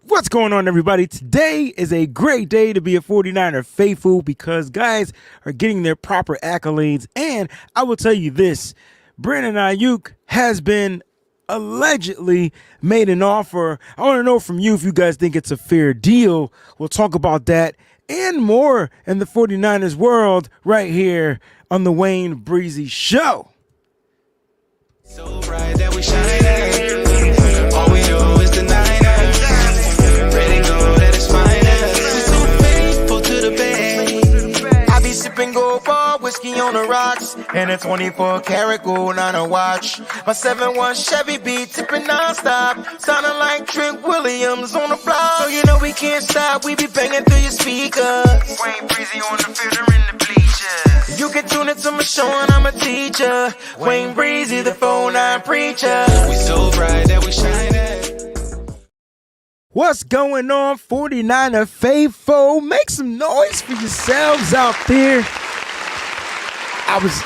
What's going on, everybody? Today is a great day to be a 49er faithful because guys are getting their proper accolades. And I will tell you this, Brandon Aiyuk has been allegedly made an offer. I want to know from you if you guys think it's a fair deal. We'll talk about that and more in the 49ers world right here on the WayneBreezie Show. So bright that we shining. All we know is the Niners. Ready go, that is finest. So faithful to the bay. I be sipping gold bar whiskey on the rocks, and a 24 karat gold on a watch. My 7-1 Chevy be tipping non-stop, sounding like Trent Williams on the block. So you know we can't stop, we be banging through your speakers. WayneBreezie on the field or in the bleachers. You can tune into my show and I'm a teacher. WayneBreezie, the 49 preacher. We so bright that we shining. What's going on, 49er faithful? Make some noise for yourselves out there. I was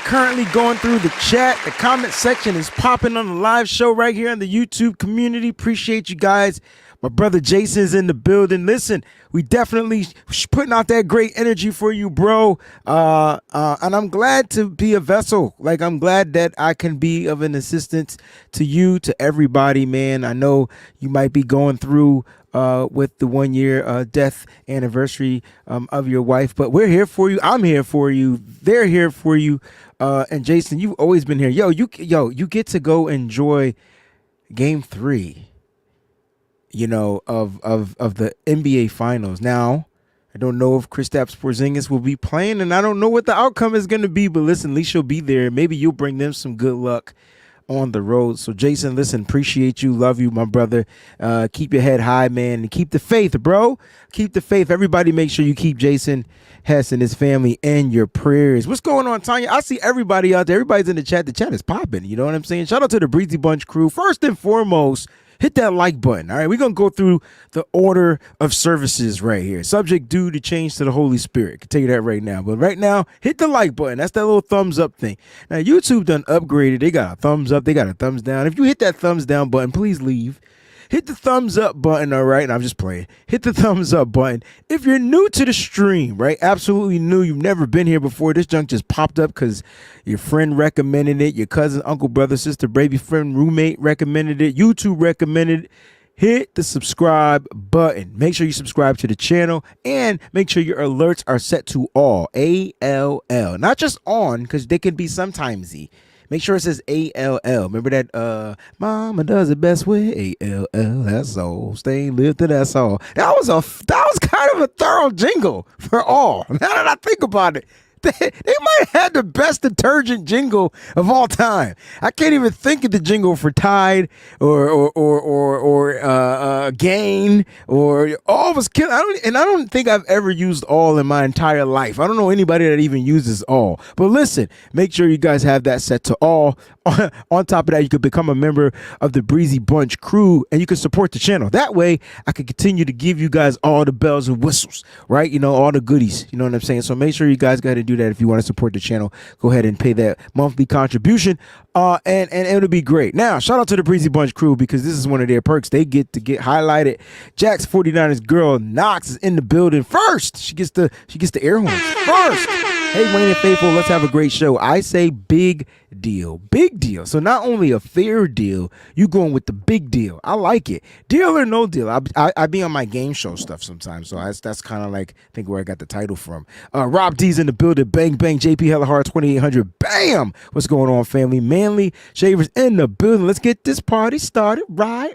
currently going through the chat. The comment section is popping on the live show right here in the YouTube community. Appreciate you guys. My brother Jason's in the building. Listen, we definitely putting out that great energy for you, bro. And I'm glad to be a vessel. Like, I'm glad that I can be of an assistance to you, to everybody, man. I know you might be going through with the 1 year death anniversary of your wife, but we're here for you. I'm here for you. They're here for you. And Jason, you've always been here. You get to go enjoy Game 3. You know, of the NBA Finals. Now, I don't know if Kristaps Porzingis will be playing, and I don't know what the outcome is going to be, but listen, at least you'll be there. Maybe you'll bring them some good luck on the road. So, Jason, listen, appreciate you. Love you, my brother. Keep your head high, man, and keep the faith, bro. Keep the faith. Everybody make sure you keep Jason Hess and his family in your prayers. What's going on, Tanya? I see everybody out there. Everybody's in the chat. The chat is popping. You know what I'm saying? Shout out to the Breezy Bunch crew. First and foremost, hit that like button. All right, we're going to go through the order of services right here. Subject due to change to the Holy Spirit. I can tell you that right now. But right now, hit the like button. That's that little thumbs up thing. Now, YouTube done upgraded. They got a thumbs up. They got a thumbs down. If you hit that thumbs down button, please leave. Hit the thumbs up button, all right? And I'm just playing. Hit the thumbs up button. If you're new to the stream, right? Absolutely new. You've never been here before. This junk just popped up because your friend recommended it. Your cousin, uncle, brother, sister, baby friend, roommate recommended it. YouTube recommended it. Hit the subscribe button. Make sure you subscribe to the channel and make sure your alerts are set to all. ALL. Not just on, because they can be sometimesy. Make sure it says ALL. Remember that mama does it best way. ALL. That's all. Stay live to that's all. That was kind of a thorough jingle for all. Now that I think about it. They might have had the best detergent jingle of all time. I can't even think of the jingle for Tide or Gain or all was kill. I don't think I've ever used all in my entire life. I don't know anybody that even uses all. But listen, make sure you guys have that set to all. On top of that, you could become a member of the Breezy Bunch crew and you can support the channel. That way, I can continue to give you guys all the bells and whistles, right? You know, all the goodies. You know what I'm saying? So make sure you guys got to do that if you want to support the channel. Go ahead and pay that monthly contribution, and it'll be great. Now, shout out to the Breezy Bunch crew because this is one of their perks. They get to get highlighted. Jack's 49ers girl Knox is in the building first. She gets the air horns first. Hey, Wayne and Faithful, let's have a great show. I say big deal. Big deal. So not only a fair deal, you going with the big deal. I like it. Deal or no deal. I be on my game show stuff sometimes. So that's kind of like, I think where I got the title from. Rob D's in the building. Bang, bang. JP Hellahard 2800. Bam. What's going on, family? Manly Shavers in the building. Let's get this party started. Right.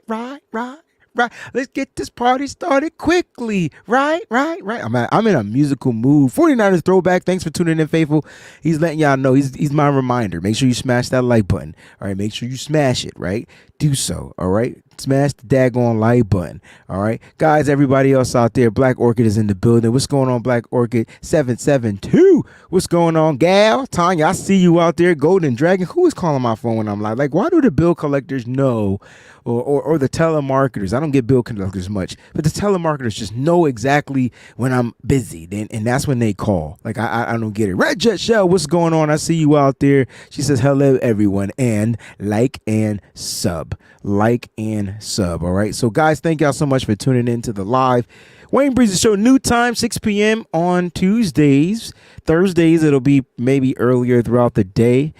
Let's get this party started quickly. Right. I'm in a musical mood. 49ers throwback. Thanks for tuning in, Faithful. He's letting y'all know. He's my reminder. Make sure you smash that like button. All right. Make sure you smash it, right? Do so. All right. Smash the daggone like button. All right. Guys, everybody else out there, Black Orchid is in the building. What's going on, Black Orchid 772? What's going on, Gal? Tanya, I see you out there. Golden Dragon. Who is calling my phone when I'm live? Like, why do the bill collectors know or the telemarketers? I don't get bill collectors much, but the telemarketers just know exactly when I'm busy, and that's when they call. Like I don't get it. Red Jet Shell, what's going on? I see you out there. She says hello everyone, and like and sub. All right. So guys, thank y'all so much for tuning in to the live WayneBreezie Show. New time, 6 p.m. on Tuesdays. Thursdays, it'll be maybe earlier throughout the day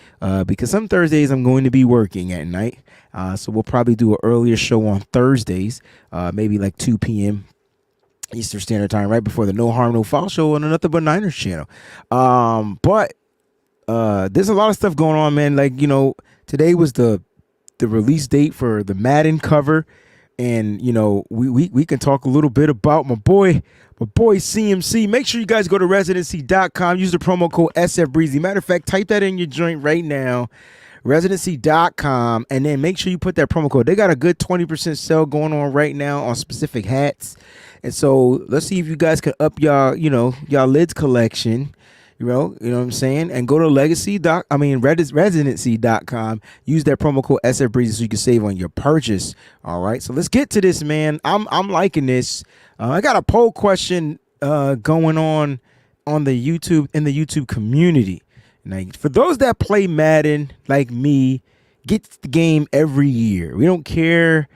because some Thursdays I'm going to be working at night. So we'll probably do an earlier show on Thursdays, maybe like 2 p.m. Eastern Standard Time, right before the No Harm, No Foul show on the Nothing But Niners channel. But there's a lot of stuff going on, man. Like, you know, today was the release date for the Madden cover. And, you know, we can talk a little bit about my boy CMC. Make sure you guys go to residency.com. Use the promo code SFBreezy. Matter of fact, type that in your joint right now. Residency.com. And then make sure you put that promo code. They got a good 20% sale going on right now on specific hats. And so let's see if you guys can up y'all lids collection. You know what I'm saying? And go to residency.com. Use that promo code SFBreezy so you can save on your purchase. All right. So let's get to this, man. I'm liking this. I got a poll question going on the YouTube community. Now, for those that play Madden like me, get the game every year. We don't care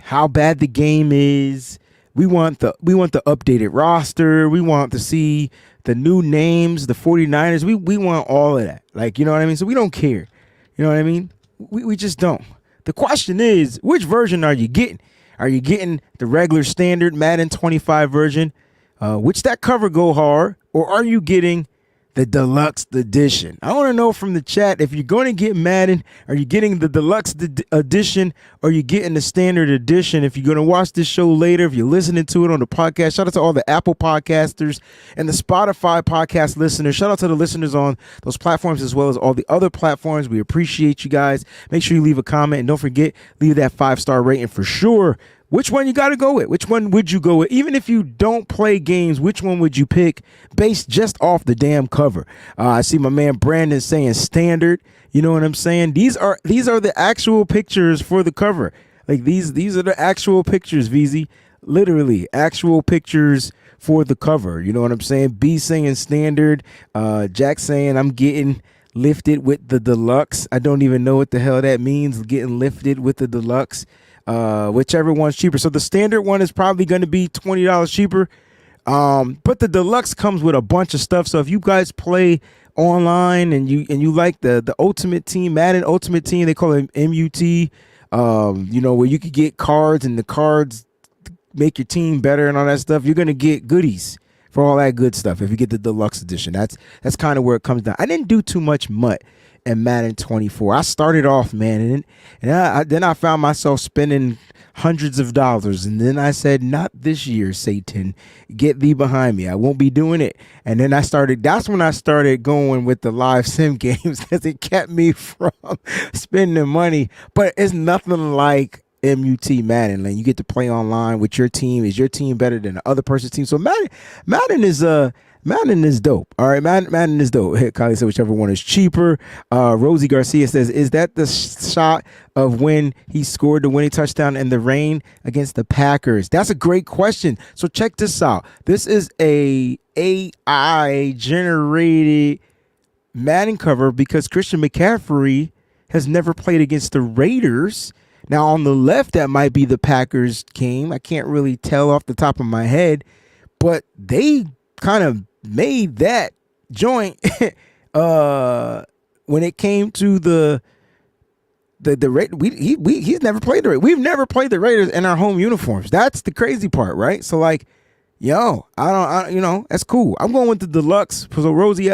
how bad the game is. We want the updated roster. We want to see the new names, the 49ers. We want all of that. Like, you know what I mean? So we don't care. You know what I mean? We just don't. The question is, which version are you getting? Are you getting the regular standard Madden 25 version, which that cover go hard, or are you getting the deluxe edition? I want to know from the chat, if you're going to get Madden, are you getting the deluxe edition, or are you getting the standard edition? If you're going to watch this show later, if you're listening to it on the podcast, shout out to all the Apple podcasters and the Spotify podcast listeners. Shout out to the listeners on those platforms as well as all the other platforms. We appreciate you guys. Make sure you leave a comment, and don't forget, leave that 5-star rating for sure. Which one you got to go with? Which one would you go with? Even if you don't play games, which one would you pick based just off the damn cover? I see my man Brandon saying standard. You know what I'm saying? These are the actual pictures for the cover. Like these are the actual pictures, VZ. Literally actual pictures for the cover. You know what I'm saying? B saying standard. Jack saying I'm getting lifted with the deluxe. I don't even know what the hell that means. Getting lifted with the deluxe. Whichever one's cheaper. So the standard one is probably going to be $20 cheaper. But the deluxe comes with a bunch of stuff. So if you guys play online and you like the Ultimate Team, Madden Ultimate Team, they call it MUT, where you could get cards and the cards make your team better and all that stuff, you're going to get goodies for all that good stuff if you get the deluxe edition. That's kind of where it comes down. I didn't do too much MUT in Madden 24. I started off, man, and then I found myself spending hundreds of dollars, and then I said, not this year, Satan, get thee behind me. I won't be doing it. And then that's when I started going with the live sim games, because it kept me from spending money. But it's nothing like MUT Madden. Like, you get to play online with your team. Is your team better than the other person's team? So Madden is dope. All right, Madden is dope. Kylie said whichever one is cheaper. Rosie Garcia says, is that the shot of when he scored the winning touchdown in the rain against the Packers? That's a great question. So check this out. This is a AI generated Madden cover because Christian McCaffrey has never played against the Raiders. Now on the left, that might be the Packers game. I can't really tell off the top of my head, but they kind of made that joint when it came to the he's never played the Raiders. We've never played the Raiders in our home uniforms. That's the crazy part, right? So like, that's cool. I'm going with the deluxe. So Rosie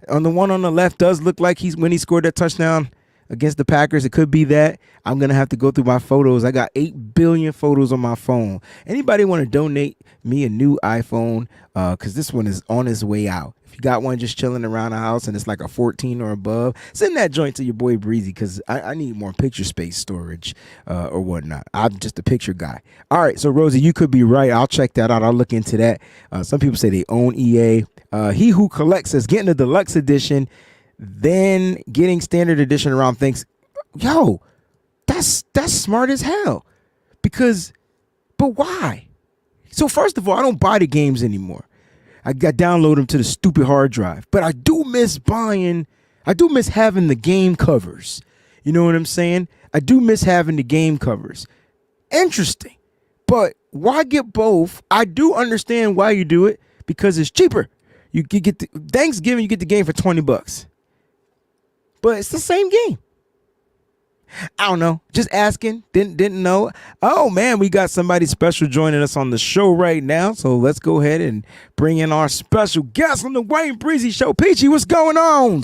on the one on the left does look like when he scored that touchdown against the Packers. It could be that. I'm going to have to go through my photos. I got 8 billion photos on my phone. Anybody want to donate me a new iPhone? Because this one is on its way out. If you got one just chilling around the house and it's like a 14 or above, send that joint to your boy Breezy, because I need more picture space storage or whatnot. I'm just a picture guy. All right, so Rosie, you could be right. I'll check that out. I'll look into that. Some people say they own EA. He who collects says getting the deluxe edition, then getting standard edition around thinks, yo, that's smart as hell, because But why? So first of all, I don't buy the games anymore. I got download them to the stupid hard drive. But I do miss having the game covers. You know what I'm saying? I do miss having the game covers. Interesting. But why get both? I do understand why you do it, because it's cheaper. You get Thanksgiving, you get the game for $20. But it's the same game. I don't know. Just asking. Didn't know. Oh man, we got somebody special joining us on the show right now. So let's go ahead and bring in our special guest on the WayneBreezie Show. Peachy, what's going on?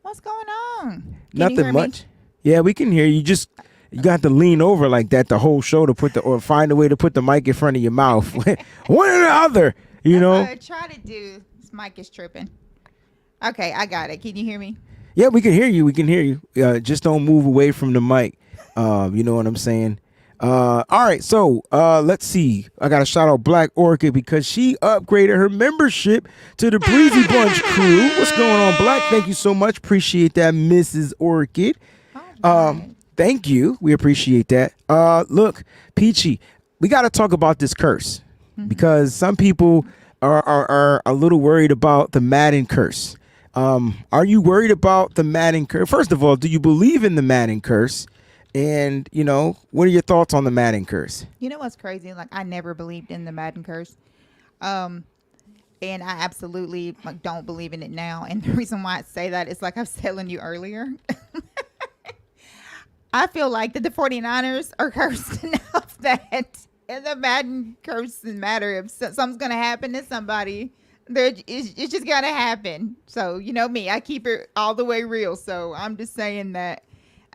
What's going on? Can Nothing you hear much. Me? Yeah, we can hear you. You got to lean over like that the whole show to or find a way to put the mic in front of your mouth. One or the other, you know. What I try to do. This mic is tripping. Okay, I got it. Can you hear me? Yeah, we can hear you. We can hear you. Just don't move away from the mic. You know what I'm saying? All right, so let's see. I got to shout out Black Orchid because she upgraded her membership to the Breezy Bunch crew. What's going on, Black? Thank you so much. Appreciate that, Mrs. Orchid. Thank you. We appreciate that. Look, Peachy, we got to talk about this curse because some people are a little worried about the Madden curse. Are you worried about the Madden curse? First of all, do you believe in the Madden curse? And, you know, what are your thoughts on the Madden curse? You know what's crazy? Like, I never believed in the Madden curse. And I absolutely don't believe in it now. And the reason why I say that is like I was telling you earlier. I feel like that the 49ers are cursed enough that the Madden curse doesn't matter. If something's going to happen to somebody, it's just going to happen. So, you know me, I keep it all the way real. So I'm just saying that,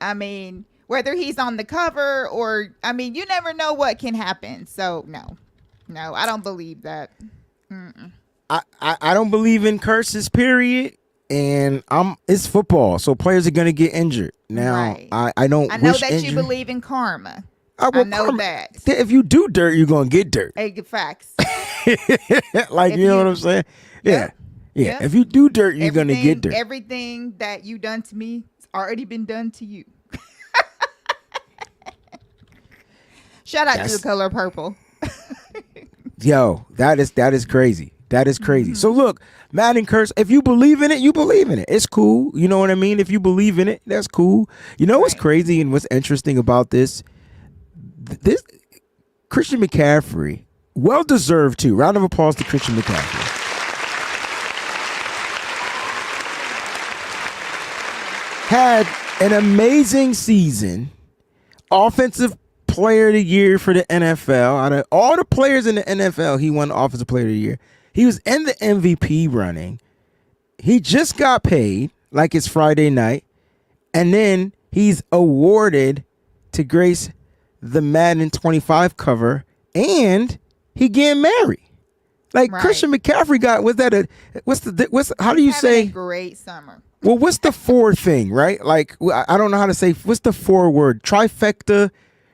I mean, whether he's on the cover or, I mean, you never know what can happen. So, no, I don't believe that. I don't believe in curses, period. And it's football, so players are gonna get injured. Now, right. I know that you believe in karma. I know that. If you do dirt, you're gonna get dirt. Hey, facts. Like you know what I'm saying? Yeah. If you do dirt, you're gonna get dirt. Everything that you done to me has already been done to you. Shout out to the color purple. Yo, that is crazy. That is crazy. So look, Madden curse, if you believe in it, you believe in it. It's cool. You know what I mean? If you believe in it, that's cool. You know what's crazy and what's interesting about this? This Christian McCaffrey, well deserved too. Round of applause to Christian McCaffrey. Had an amazing season. Offensive player of the year for the NFL. Out of all the players in the NFL, he won offensive player of the year. He was in the MVP running. He just got paid like it's Friday night. And then he's awarded to grace the Madden 25 cover. And he getting married. Like Christian McCaffrey got, how do you say? A great summer. Well, what's the four thing, right? Like, I don't know how to say, what's the 4 word? Trifecta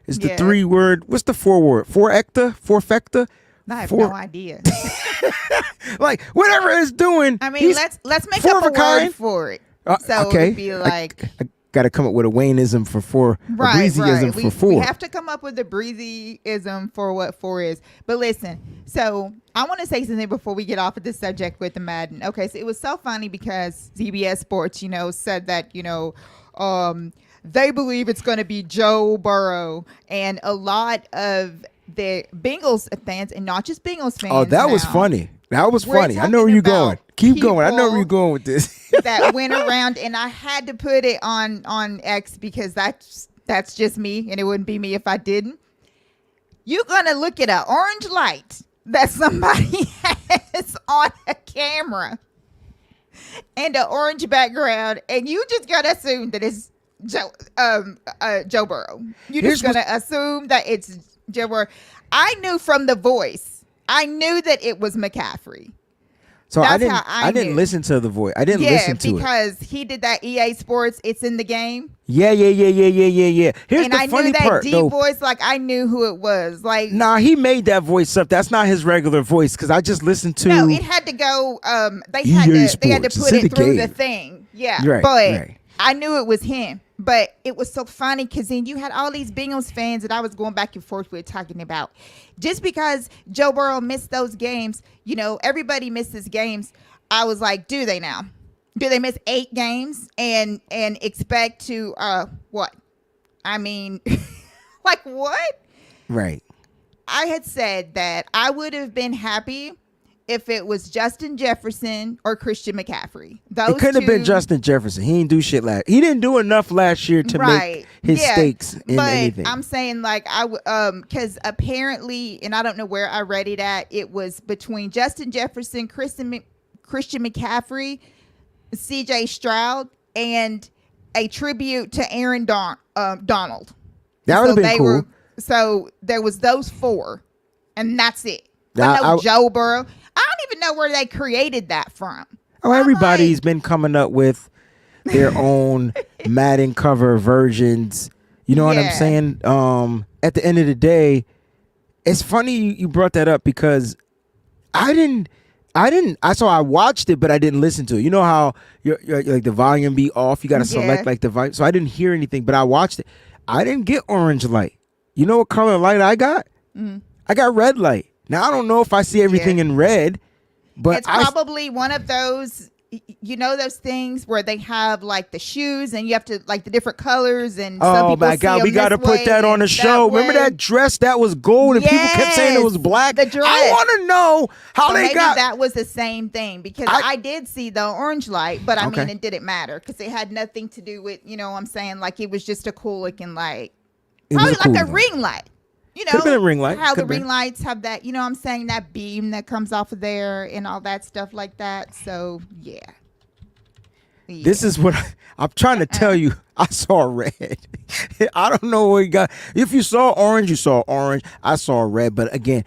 is the 3 word. What's the 4 word? Fourfecta? I have no idea. Like whatever it's doing. I mean, let's make up a word for it. So okay. It'd be like I got to come up with a Wayneism for 4, a Breezyism for 4. We have to come up with a Breezyism for what 4 is. But listen, so I want to say something before we get off of this subject with the Madden. Okay, so it was so funny because CBS Sports, said that, they believe it's going to be Joe Burrow, and a lot of the Bengals fans, and not just Bengals fans. Oh, that was funny. That was funny. I know where you're going. Keep going. I know where you're going with this. That went around, and I had to put it on X because that's just me, and it wouldn't be me if I didn't. You're going to look at an orange light that somebody has on a camera and an orange background, and you just got to assume that it's Joe Burrow. You're just going to assume that it's Joe Burrow. I knew from the voice. I knew that it was McCaffrey. So I didn't listen to the voice. I didn't listen to it. Yeah, because he did that EA Sports, it's in the game. Yeah. Here's the funny part, I knew that D voice, like I knew who it was. Like, nah, he made that voice up. That's not his regular voice because I just listened to. No, it had to go. They had to put it through the thing. Yeah, right. I knew it was him. But it was so funny because then you had all these Bengals fans that I was going back and forth with talking about. Just because Joe Burrow missed those games, everybody misses games. I was like, do they now? Do they miss 8 games and expect to what? I mean, like what? Right. I had said that I would have been happy if it was Justin Jefferson or Christian McCaffrey. It couldn't have been Justin Jefferson. He didn't do shit he didn't do enough last year to make his stakes in anything. I'm saying like because apparently, and I don't know where I read it at, it was between Justin Jefferson, Christian McCaffrey, CJ Stroud, and a tribute to Aaron Donald. That would have been cool. So there was those 4, and that's it. I know Joe Burrow. I don't even know where they created that from. Oh, everybody's been coming up with their own Madden cover versions. You know what I'm saying? At the end of the day, it's funny you brought that up because I watched it, but I didn't listen to it. You know how you're like the volume be off? You got to select like the volume. So I didn't hear anything, but I watched it. I didn't get orange light. You know what color light I got? I got red light. Now, I don't know if I see everything in red, but it's probably one of those, those things where they have like the shoes and you have to like the different colors. And some people my God, we got to put that on the show. Remember that dress that was gold and people kept saying it was black? The dress. I want to know how they maybe got. That was the same thing because I did see the orange light, but I mean, it didn't matter because it had nothing to do with, what I'm saying? Like it was just a cool looking light. Probably like a ring light. Could have been a ring light. How the ring lights have that, I'm saying, that beam that comes off of there and all that stuff like that. So, yeah. This is what I'm trying to tell you. I saw red. I don't know what you got. If you saw orange, you saw orange. I saw red. But again,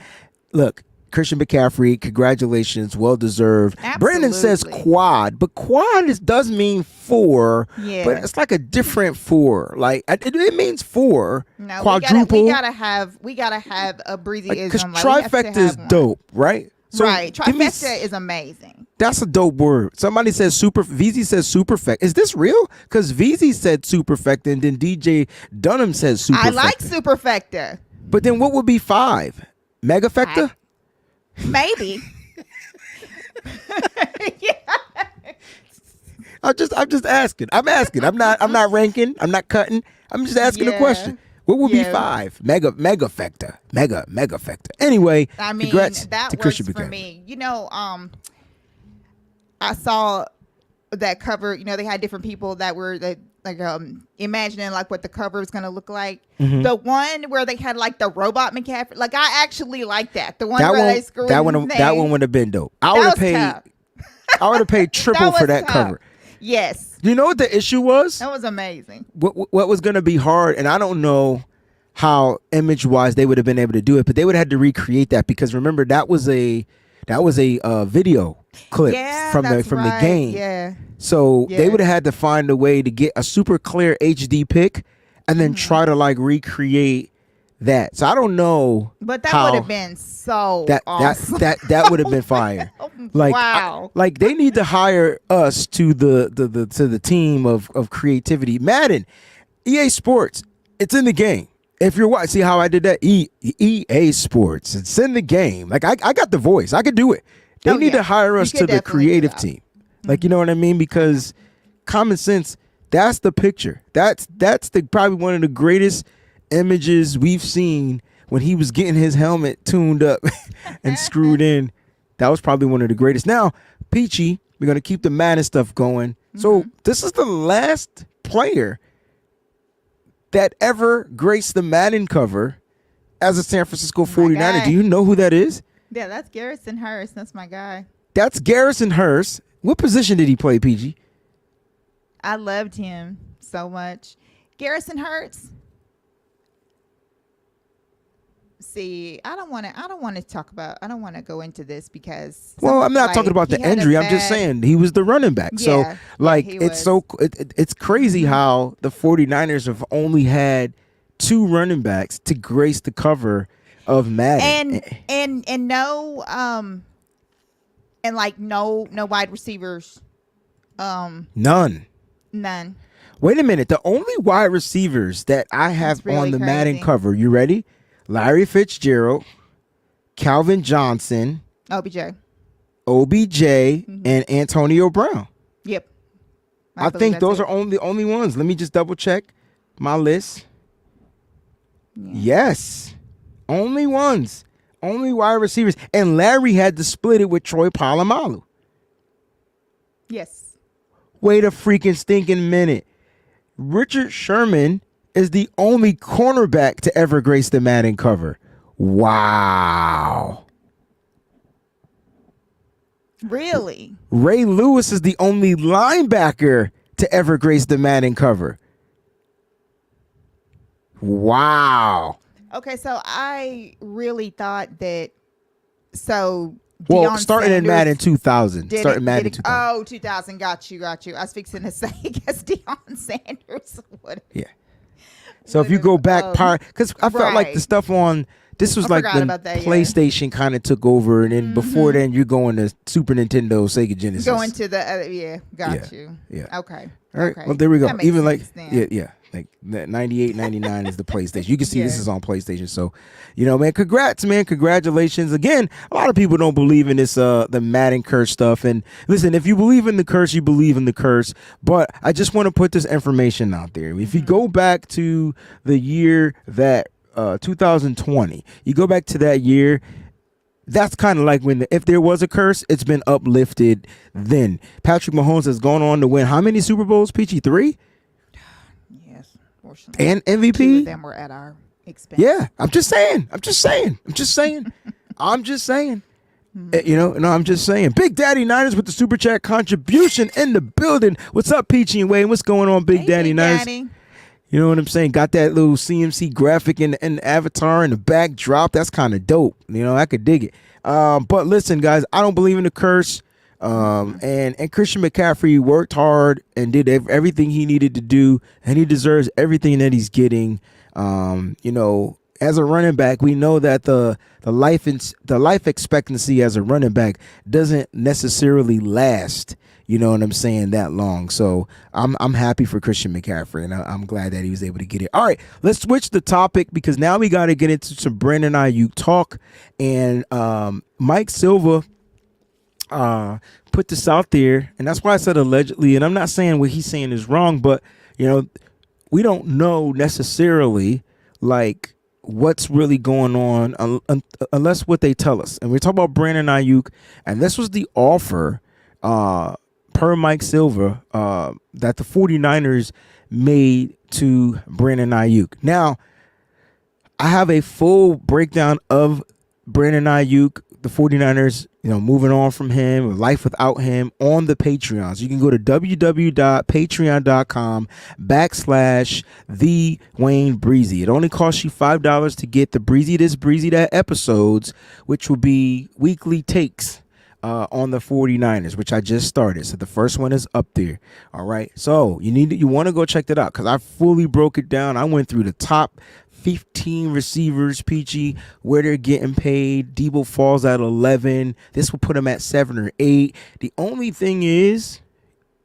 look, Christian McCaffrey, congratulations, well deserved. Absolutely. Brandon says quad, but quad does mean 4, but it's like a different 4. Like it means 4. No, quadruple. We gotta have a breezy because trifecta is dope, right? So right, trifecta is amazing. That's a dope word. Somebody says VZ says superfecta. Is this real? Because VZ said superfecta, and then DJ Dunham says superfecta. I like superfecta. But then what would be 5? Megafecta? Maybe. I'm just asking. I'm asking. I'm not ranking. I'm not cutting. I'm just asking a question. What would be 5? Megafecta. Megafecta. Anyway, I mean, congrats that to works Christian for McCaffrey. me. I saw that cover. They had different people that were imagining like what the cover is going to look like. Mm-hmm. The one where they had like the robot McCaffrey, like I actually like that. The one where they screwed that one would have been dope. I would have paid triple for that cover. Yes. You know what the issue was? That was amazing. What was going to be hard, and I don't know how image wise they would have been able to do it, but they would have had to recreate that because remember that was a video clip from the game. Yeah. So they would have had to find a way to get a super clear HD pic and then try to like recreate that. So I don't know. But that would have been so awesome. That would have been fire. Like wow. Like they need to hire us to the team of creativity. Madden, EA Sports, it's in the game. If you're watching, see how I did that? EA Sports, it's in the game. Like I got the voice. I could do it. They need to hire us to the creative team. Like, you know what I mean? Because common sense, that's the picture. That's probably one of the greatest images we've seen when he was getting his helmet tuned up and screwed in. That was probably one of the greatest. Now, Peachy, we're going to keep the Madden stuff going. Mm-hmm. So this is the last player that ever graced the Madden cover as a San Francisco 49er. Do you know who that is? Yeah, that's Garrison Hurst. That's my guy. That's Garrison Hurst. What position did he play, PG? I loved him so much. Garrison Hurst. See, I don't want to go into this because I'm not talking about the injury. I'm just saying he was the running back. Yeah, so it's crazy how the 49ers have only had 2 running backs to grace the cover of Madden. And no no wide receivers. None. Wait a minute. The only wide receivers that I have really on the Madden crazy. cover, you ready? Larry Fitzgerald, Calvin Johnson, OBJ. OBJ, and Antonio Brown. Yep. I believe think that's those it. are the only ones. Let me just double check my list. Yes. Only ones. Only wide receivers. And Larry had to split it with Troy Polamalu. Yes. Wait a freaking stinking minute. Richard Sherman is the only cornerback to ever grace the Madden cover. Wow. Really? Ray Lewis is the only linebacker to ever grace the Madden cover. Wow. Okay, so I really thought that. So. Well, Deion starting in Sanders Madden 2000. did Starting it- Madden did it- 2000. Oh, 2000. Got you. I was fixing to say, I guess Deion Sanders would. Yeah. So if you go back prior, because I felt like the right. stuff on this was I like forgot when about that, yeah. PlayStation kind of took over, and then before then you're going to Super Nintendo, Sega Genesis. Going to the got you. Yeah. Okay. All right. Okay. Well, there we go. That makes Even like sense then. yeah, like 98, 99 is the PlayStation. You can see this Yeah. is on PlayStation. So, man, congrats, man, congratulations again. A lot of people don't believe in this the Madden curse stuff. And listen, if you believe in the curse, you believe in the curse. But I just want to put this information out there. If you go back to the year that 2020, you go back to that year. That's kind of like when if there was a curse, it's been uplifted. Then Patrick Mahomes has gone on to win how many Super Bowls? Peachy 3 Yes. Fortunately. and Two of MVP. them were at our expense. Yeah, I'm just saying. I'm just saying. No, I'm just saying. Big Daddy Niners with the super chat contribution in the building. What's up, Peachy and Wayne? What's going on, Big Hey, Daddy Big Niners? Daddy. You know what I'm saying? Got that little CMC graphic in the avatar in the backdrop. That's kind of dope. I could dig it. But listen, guys, I don't believe in the curse. And Christian McCaffrey worked hard and did everything he needed to do, and he deserves everything that he's getting. As a running back, we know that the life expectancy as a running back doesn't necessarily last. You know what I'm saying? That long. So I'm happy for Christian McCaffrey, and I'm glad that he was able to get it. All right, let's switch the topic because now we got to get into some Brandon Aiyuk talk. And Mike Silva put this out there, and that's why I said allegedly. And I'm not saying what he's saying is wrong, but we don't know necessarily like what's really going on unless what they tell us. And we're talking about Brandon Aiyuk, and this was the offer per Mike Silva that the 49ers made to Brandon Aiyuk. Now, I have a full breakdown of Brandon Aiyuk, the 49ers, moving on from him, life without him on the Patreons. You can go to www.patreon.com/the WayneBreezie. It only costs you $5 to get the Breezy This, Breezy That episodes, which will be weekly takes on the 49ers, which I just started. So the first one is up there. All right. So you want to go check that out because I fully broke it down. I went through the top 15 receivers, Peachy, where they're getting paid. Debo falls at 11. This will put him at 7 or 8. The only thing is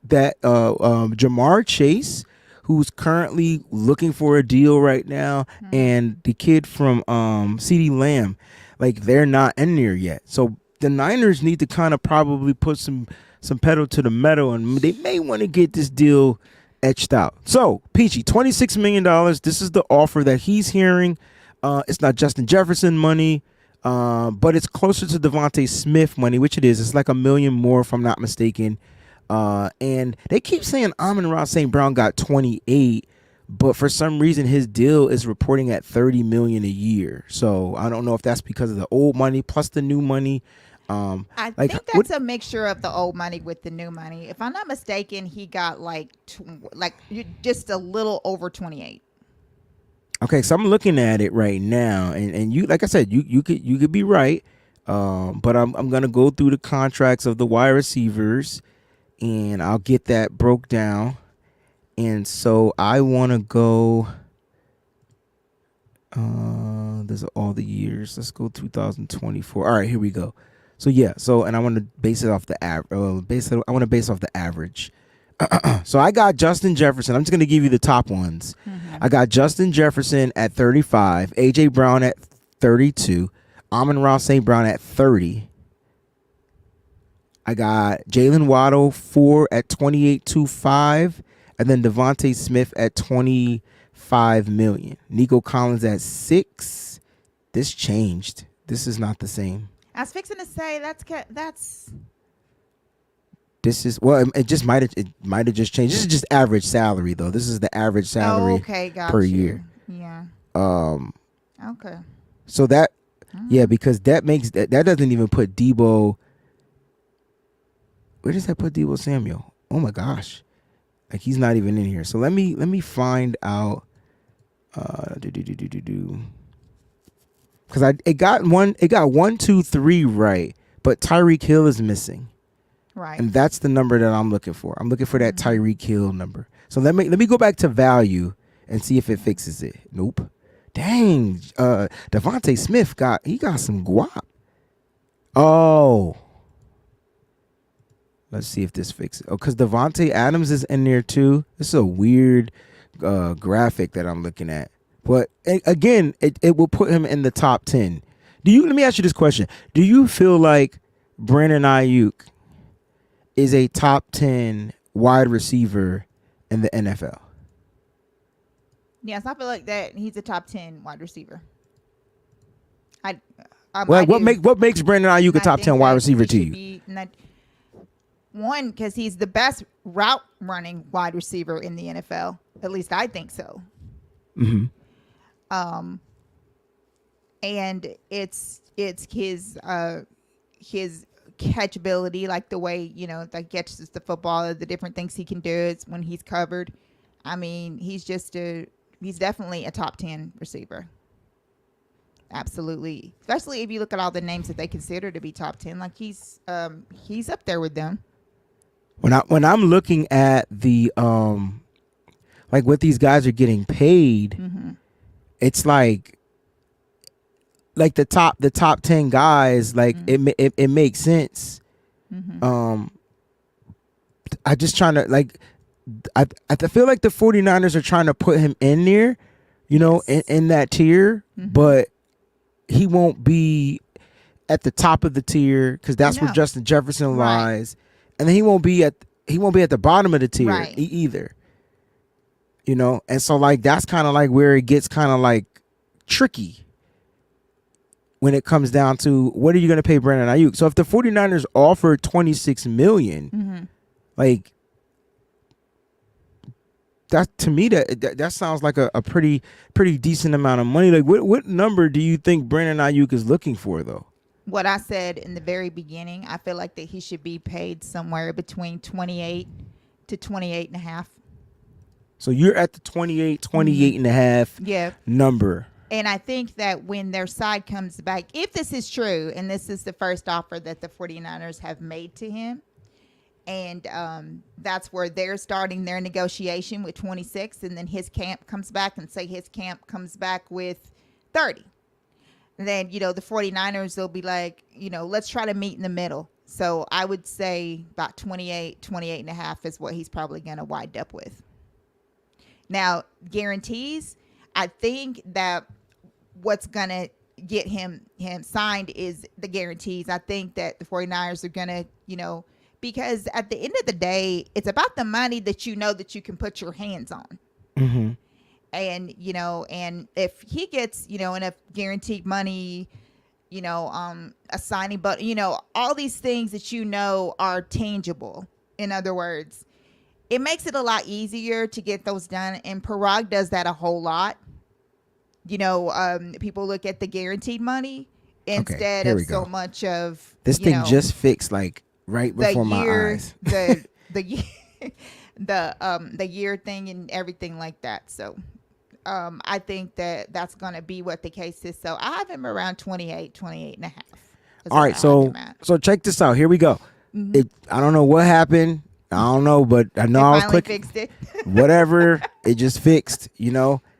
that Jamar Chase, who's currently looking for a deal right now, and the kid from CeeDee Lamb, like they're not in there yet. So the Niners need to kind of probably put some pedal to the metal, and they may want to get this deal etched out. So, Peachy, $26 million. This is the offer that he's hearing. It's not Justin Jefferson money, but it's closer to Devontae Smith money, which it is. It's like $1 million more, if I'm not mistaken. And they keep saying Amon-Ra St. Brown got 28, but for some reason his deal is reporting at $30 million a year. So I don't know if that's because of the old money plus the new money. I think that's a mixture of the old money with the new money. If I'm not mistaken, he got just a little over 28. Okay, so I'm looking at it right now, and you, like I said, you could be right, but I'm gonna go through the contracts of the wide receivers, and I'll get that broke down. And so I want to go. There's all the years. Let's go 2024. All right, here we go. So yeah, and I want to base it off the average. I want to base off the average. So I got Justin Jefferson. I'm just going to give you the top ones. I got Justin Jefferson at 35, A.J. Brown at 32, Amon-Ra St. Brown at 30. I got Jalen Waddle 4 at 28.25, and then Devontae Smith at 25 million. Nico Collins at 6. This changed. This is not the same. I was fixing to say that's This is it just might have just changed. This is just average salary though. This is the average salary per year. Yeah. Okay. So that because that makes that doesn't even put Debo. Where does that put Debo Samuel? Oh my gosh. Like he's not even in here. So let me find out because it got 1, 2, 3 right, but Tyreek Hill is missing. Right. And that's the number that I'm looking for. I'm looking for that Tyreek Hill number. So let me go back to value and see if it fixes it. Nope. Dang. Devontae Smith got some guap. Oh. Let's see if this fixes it. Oh, because Devontae Adams is in there too. This is a weird graphic that I'm looking at. But again, it will put him in the top 10. Let me ask you this question. Do you feel like Brandon Aiyuk is a top 10 wide receiver in the NFL? Yes, I feel like that he's a top 10 wide receiver. What makes Brandon Aiyuk a top 10 wide receiver to you? One, because he's the best route running wide receiver in the NFL. At least I think so. Mm-hmm. And it's his catchability, like the way, that catches the football, the different things he can do is when he's covered. I mean, he's definitely a top 10 receiver. Absolutely. Especially if you look at all the names that they consider to be top 10, like he's up there with them. When I'm looking at the like what these guys are getting paid, it's like the top 10 guys, like it makes sense. I just trying to I feel like the 49ers are trying to put him in there, in that tier, but he won't be at the top of the tier because that's where Justin Jefferson lies, and then he won't be at the bottom of the tier either. And so that's kind of where it gets kind of tricky when it comes down to what are you going to pay Brandon Aiyuk. So if the 49ers offer $26 million, that to me that sounds like a pretty decent amount of money. What number do you think Brandon Aiyuk is looking for though? What I said in the very beginning, I feel like that he should be paid somewhere between 28 to 28 and a half. So you're at the 28 and a half number. And I think that when their side comes back, if this is true, and this is the first offer that the 49ers have made to him, and that's where they're starting their negotiation with 26, and then his camp comes back and say his camp comes back with 30. Then, the 49ers, they'll be like, let's try to meet in the middle. So I would say about 28 and a half is what he's probably going to wind up with. Now, guarantees, I think that what's going to get him signed is the guarantees. I think that the 49ers are going to, because at the end of the day, it's about the money that that you can put your hands on. Mm-hmm. And, and if he gets, enough guaranteed money, a signing, but, all these things that are tangible. In other words, it makes it a lot easier to get those done. And Parag does that a whole lot. People look at the guaranteed money instead of so much of this thing just fixed right before my eyes. the year thing and everything like that. So I think that's going to be what the case is. So I have him around 28 and a half. All right. So check this out. Here we go. I don't know what happened. I don't know, but I know I was clicking. Fixed it. Whatever. It just fixed,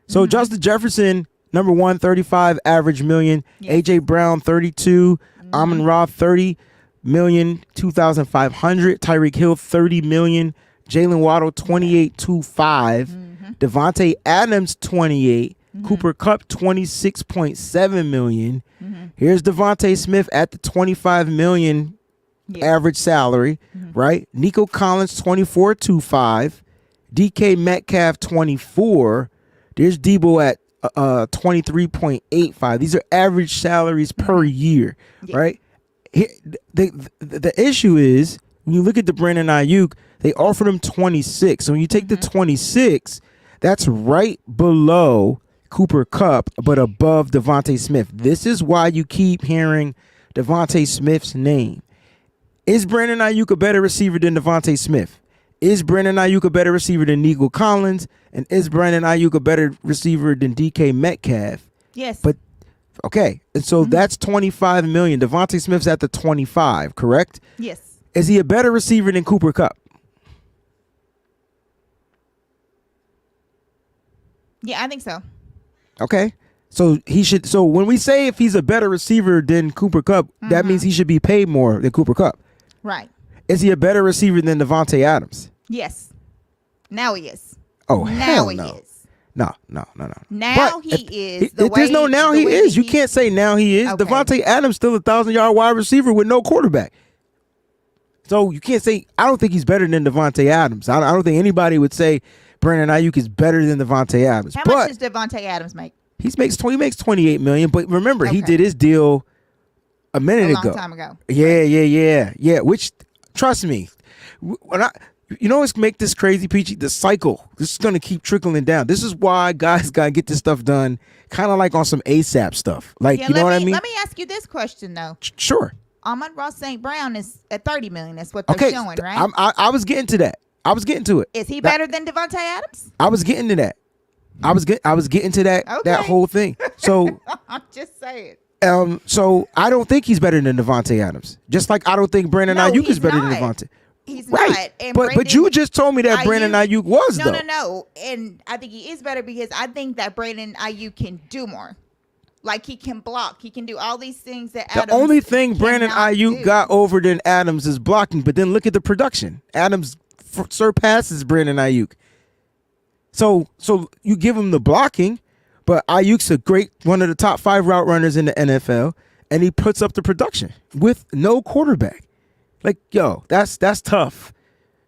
So Justin Jefferson, number 1, 35 average million. Yes. AJ Brown, 32. Amon-Ra, 30 million, 2,500. Tyreek Hill, 30 million. Jalen Waddle 28.25. Devontae Adams 28. Cooper Kupp 26.7 million. Here's Devontae Smith at the 25 million average salary, right? Nico Collins 24.25. DK Metcalf 24. There's Debo at 23.85. These are average salaries per year, right? Here, the issue is when you look at the Brandon Aiyuk, they offered him 26. So when you take the 26, that's right below Cooper Kupp, but above Devontae Smith. This is why you keep hearing Devontae Smith's name. Is Brandon Aiyuk a better receiver than Devontae Smith? Is Brandon Aiyuk a better receiver than Nico Collins? And is Brandon Aiyuk a better receiver than DK Metcalf? Yes. But okay, and so that's 25 million. Devontae Smith's at the 25, correct? Yes. Is he a better receiver than Cooper Kupp? Yeah, I think so. Okay. So he should. So when we say if he's a better receiver than Cooper Kupp, that means he should be paid more than Cooper Kupp. Right. Is he a better receiver than Devontae Adams? Yes. Now he is. Oh, now hell he no. is. No. Now But he is. If there's no now he is. You can't say now he is. Okay. Devontae Adams still a 1,000-yard wide receiver with no quarterback. So you can't say, I don't think he's better than Devontae Adams. I don't think anybody would say Brandon Aiyuk is better than Devontae Adams. How but much does Devontae Adams make? he makes 28 million. But remember, he Okay. did his deal a minute A long ago. time ago. Yeah. Which, trust me, when you know what's make this crazy, Peachy? The cycle. This is gonna keep trickling down. This is why guys gotta get this stuff done, kind of like on some ASAP stuff. Like, Yeah, you know what I mean? Let me ask you this question though. Sure. Amon-Ra St. Brown is at 30 million. That's what they're Okay. showing, right? I was getting to that. I was getting to it. Is he better than Devontae Adams? I was getting to that. I was getting to that Okay. whole thing. So I'm just saying. so I don't think he's better than Devontae Adams. Just like I don't think Brandon No, Aiyuk is he's better not. than Devontae. He's Right. not. And But you just told me that Brandon Aiyuk was no, though. No. And I think he is better because I think that Brandon Aiyuk can do more. Like he can block. He can do all these things that The Adams only thing Brandon cannot Aiyuk do. got over than Adams is blocking. But then look at the production. Adams surpasses Brandon Aiyuk. So you give him the blocking, but Ayuk's one of the top 5 route runners in the NFL, and he puts up the production with no quarterback. Like, yo, that's tough.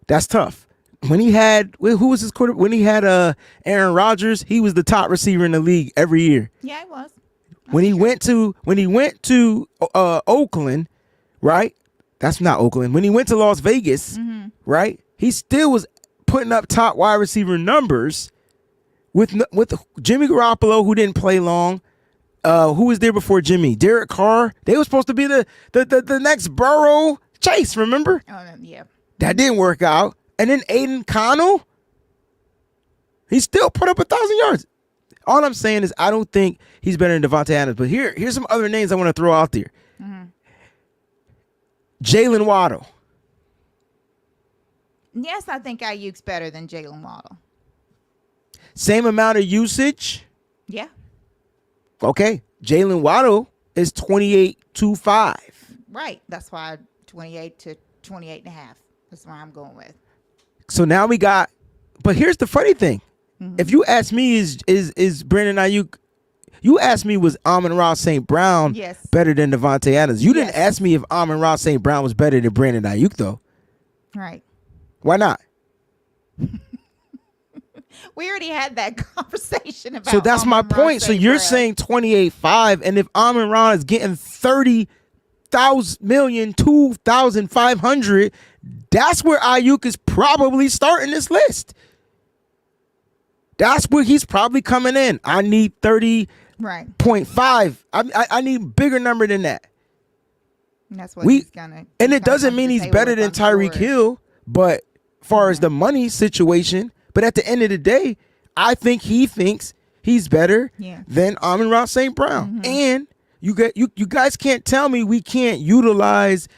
That's tough. When he had who was his quarterback? When he had Aaron Rodgers, he was the top receiver in the league every year. Yeah, it was. When he went to Oakland, right? That's not Oakland. When he went to Las Vegas, right? He still was putting up top wide receiver numbers with Jimmy Garoppolo, who didn't play long. Who was there before Jimmy? Derek Carr. They were supposed to be the next Burrow Chase. Remember? Oh, yeah. That didn't work out. And then Aiden Connell, he still put up 1,000 yards. All I'm saying is I don't think he's better than Devontae Adams. But here's some other names I want to throw out there. Jalen Waddle. Yes, I think Ayuk's better than Jalen Waddle. Same amount of usage. Yeah. Okay. Jalen Waddle is 28.25. Right. That's why 28 to 28 and a half. That's where I'm going with. So now we got, but here's the funny thing. If you ask me, is Brandon Aiyuk, you asked me, was Amon-Ra St. Brown Yes. better than Devontae Adams? You didn't Yes. ask me if Amon-Ra St. Brown was better than Brandon Aiyuk, though. Right. Why not? We already had that conversation about. So that's my Amon-Ra point. So St. you're Brown. saying 28.5, and if Amon-Ra is getting 2,500, that's where Aiyuk is probably starting this list. That's where he's probably coming in. I need 30.5. Right. I need a bigger number than that. And that's what We he's gonna. and he's it gonna doesn't come mean to he's the table better with, than I'm Tyreek sure. Hill, but far as the money situation, but at the end of the day, I think he thinks he's better than Amon-Ra St. Brown. And you guys can't tell me we can't utilize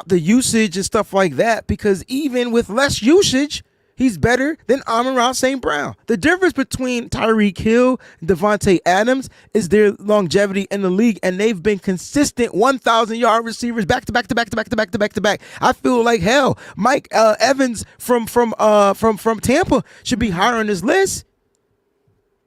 the usage and stuff like that, because even with less usage, He's better than Amon-Ra St. Brown. The difference between Tyreek Hill and Devontae Adams is their longevity in the league, and they've been consistent 1,000-yard receivers back to back to back to back to back to back to back. I feel like hell. Mike Evans from Tampa should be higher on this list.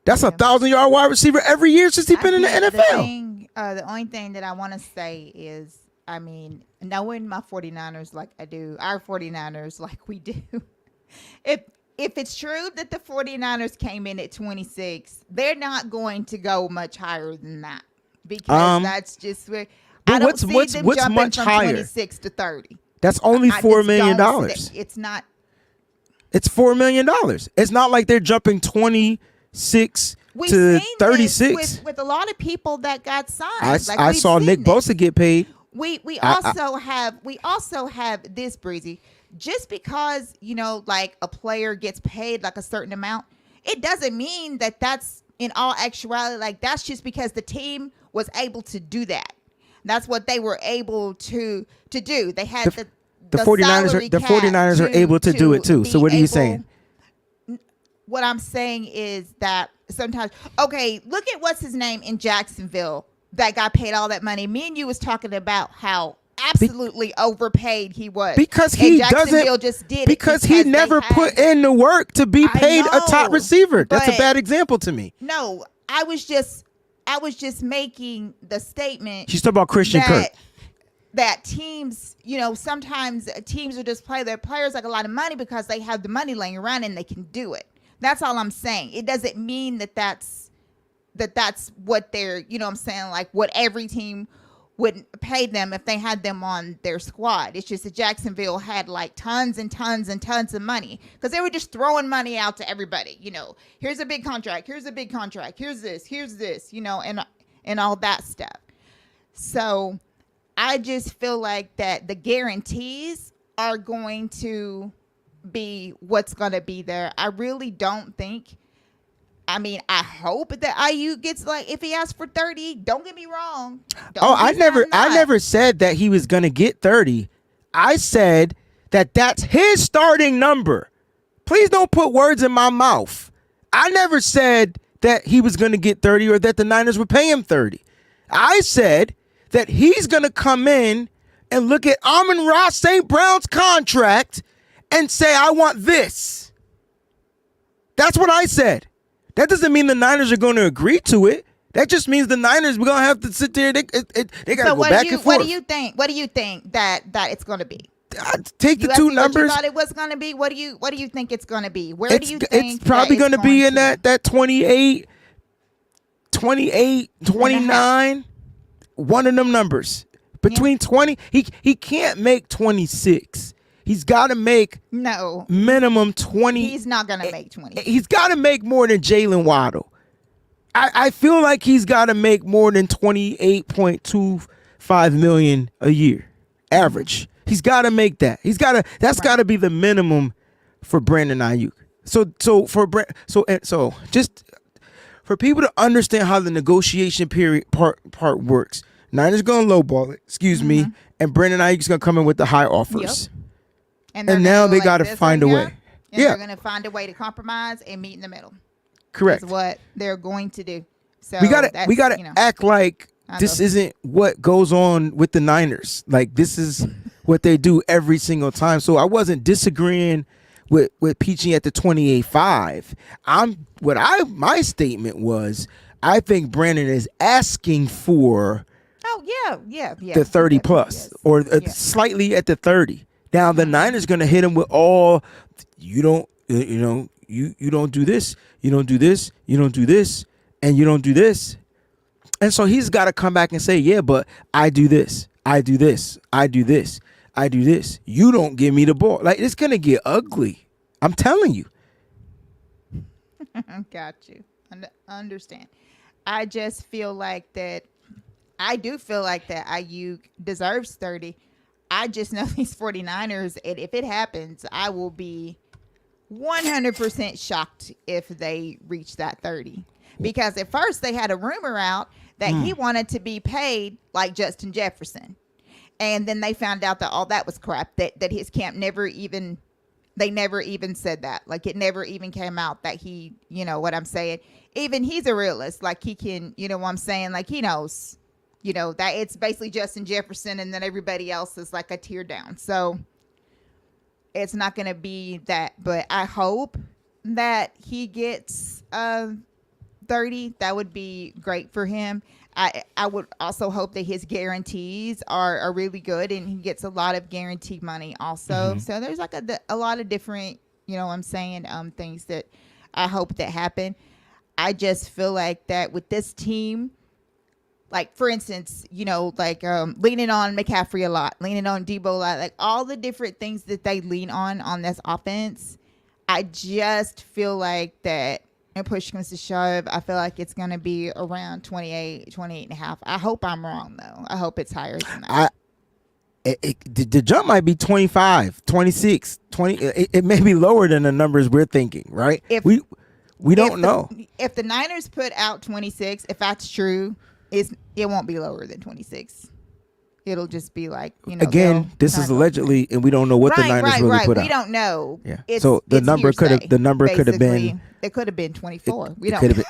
That's a 1,000-yard wide receiver every year since he's been in the NFL. The only thing that I want to say is, I mean, knowing my 49ers like I do, our 49ers like we do. If it's true that the 49ers came in at 26, they're not going to go much higher than that, because that's just where I don't see them jumping much from higher? 26 to 30. That's only $4 million. It's not. It's $4 million. It's not like they're jumping 26 to 36 with a lot of people that got signed. I saw Nick Bosa get paid. We also have this, Breezy. Just because, you know, like a player gets paid like a certain amount, it doesn't mean that that's in all actuality, like that's just because the team was able to do that. That's what they were able to do. They had the 49ers are able to do it too. So what are you saying? What I'm saying is that sometimes, okay, look at what's his name in Jacksonville that got paid all that money. Me and you was talking about how absolutely overpaid he was, because he doesn't just did because he never put in the work to be paid a top receiver. That's a bad example to me. No, I was just making the statement. She's talking about Christian Kirk. That teams, you know, sometimes teams will just play their players like a lot of money because they have the money laying around and they can do it. That's all I'm saying. It doesn't mean that's what they're, you know what I'm saying, like what every team would pay them if they had them on their squad. It's just that Jacksonville had like tons and tons and tons of money because they were just throwing money out to everybody. You know, here's a big contract, here's a big contract, here's this, you know, and all that stuff. So I just feel like that the guarantees are going to be what's going to be there. I really don't think. I mean, I hope that Aiyuk gets, like, if he asks for 30, don't get me wrong. I never said that he was going to get 30. I said that that's his starting number. Please don't put words in my mouth. I never said that he was going to get 30 or that the Niners would pay him 30. I said that he's going to come in and look at Amon-Ra St. Brown's contract and say, I want this. That's what I said. That doesn't mean the Niners are going to agree to it. That just means the Niners, we're going to have to sit there. They got to go back and forth. What do you think? What do you think that it's going to be? Take the two numbers. What you thought it was going to be. What do you think it's going to be? Where do you think it's probably going to be in that 28, 29, one of them numbers. Between 20, he can't make 26. He's got to make minimum 20. He's not going to make 20. He's got to make more than Jalen Waddle. I feel like he's got to make more than $28.25 million a year average. He's got to make that. That's got to be the minimum for Brandon Aiyuk. So just for people to understand how the negotiation period part works. Niners going to lowball it, me, and Brandon Aiyuk's going to come in with the high offers. Yep. And now they got to find a way. They're going to find a way to compromise and meet in the middle. Correct. That's what they're going to do. So we got to act like this isn't what goes on with the Niners. Like, this is what they do every single time. So I wasn't disagreeing with Peachy at the 28.5. My statement was, I think Brandon is asking for the 30 plus or slightly at the 30. Now the Niners going to hit him with all, you don't do this, you don't do this, you don't do this, and you don't do this. And so he's got to come back and say, yeah, but I do this, I do this, I do this, I do this. You don't give me the ball. Like, it's going to get ugly. I'm telling you. Got you. Understand. I just feel like that. I do feel like that Aiyuk deserves 30. I just know these 49ers, and if it happens, I will be 100% shocked if they reach that 30. Because at first they had a rumor out that he wanted to be paid like Justin Jefferson. And then they found out that all that was crap, that his camp never even They never even said that. Like, it never even came out that he, you know what I'm saying? Even he's a realist. Like, he can, you know what I'm saying? Like, he knows, you know, that it's basically Justin Jefferson and then everybody else is like a tear down. So it's not going to be that. But I hope that he gets 30. That would be great for him. I would also hope that his guarantees are really good and he gets a lot of guaranteed money also. So there's like a lot of different, you know what I'm saying, things that I hope that happen. I just feel like that with this team, like, for instance, you know, like leaning on McCaffrey a lot, leaning on Debo a lot, like all the different things that they lean on this offense, I just feel like that. And push comes to shove, I feel like it's going to be around 28 and a half. I hope I'm wrong, though. I hope it's higher than that. The jump might be 25, 26, 20. It may be lower than the numbers we're thinking, right? We don't know. If the Niners put out 26, if that's true, it won't be lower than 26. It'll just be like, you know. Again, this is allegedly, and we don't know what the Niners really put out. We don't know. Yeah. So the number could have been. It could have been 24. We don't know.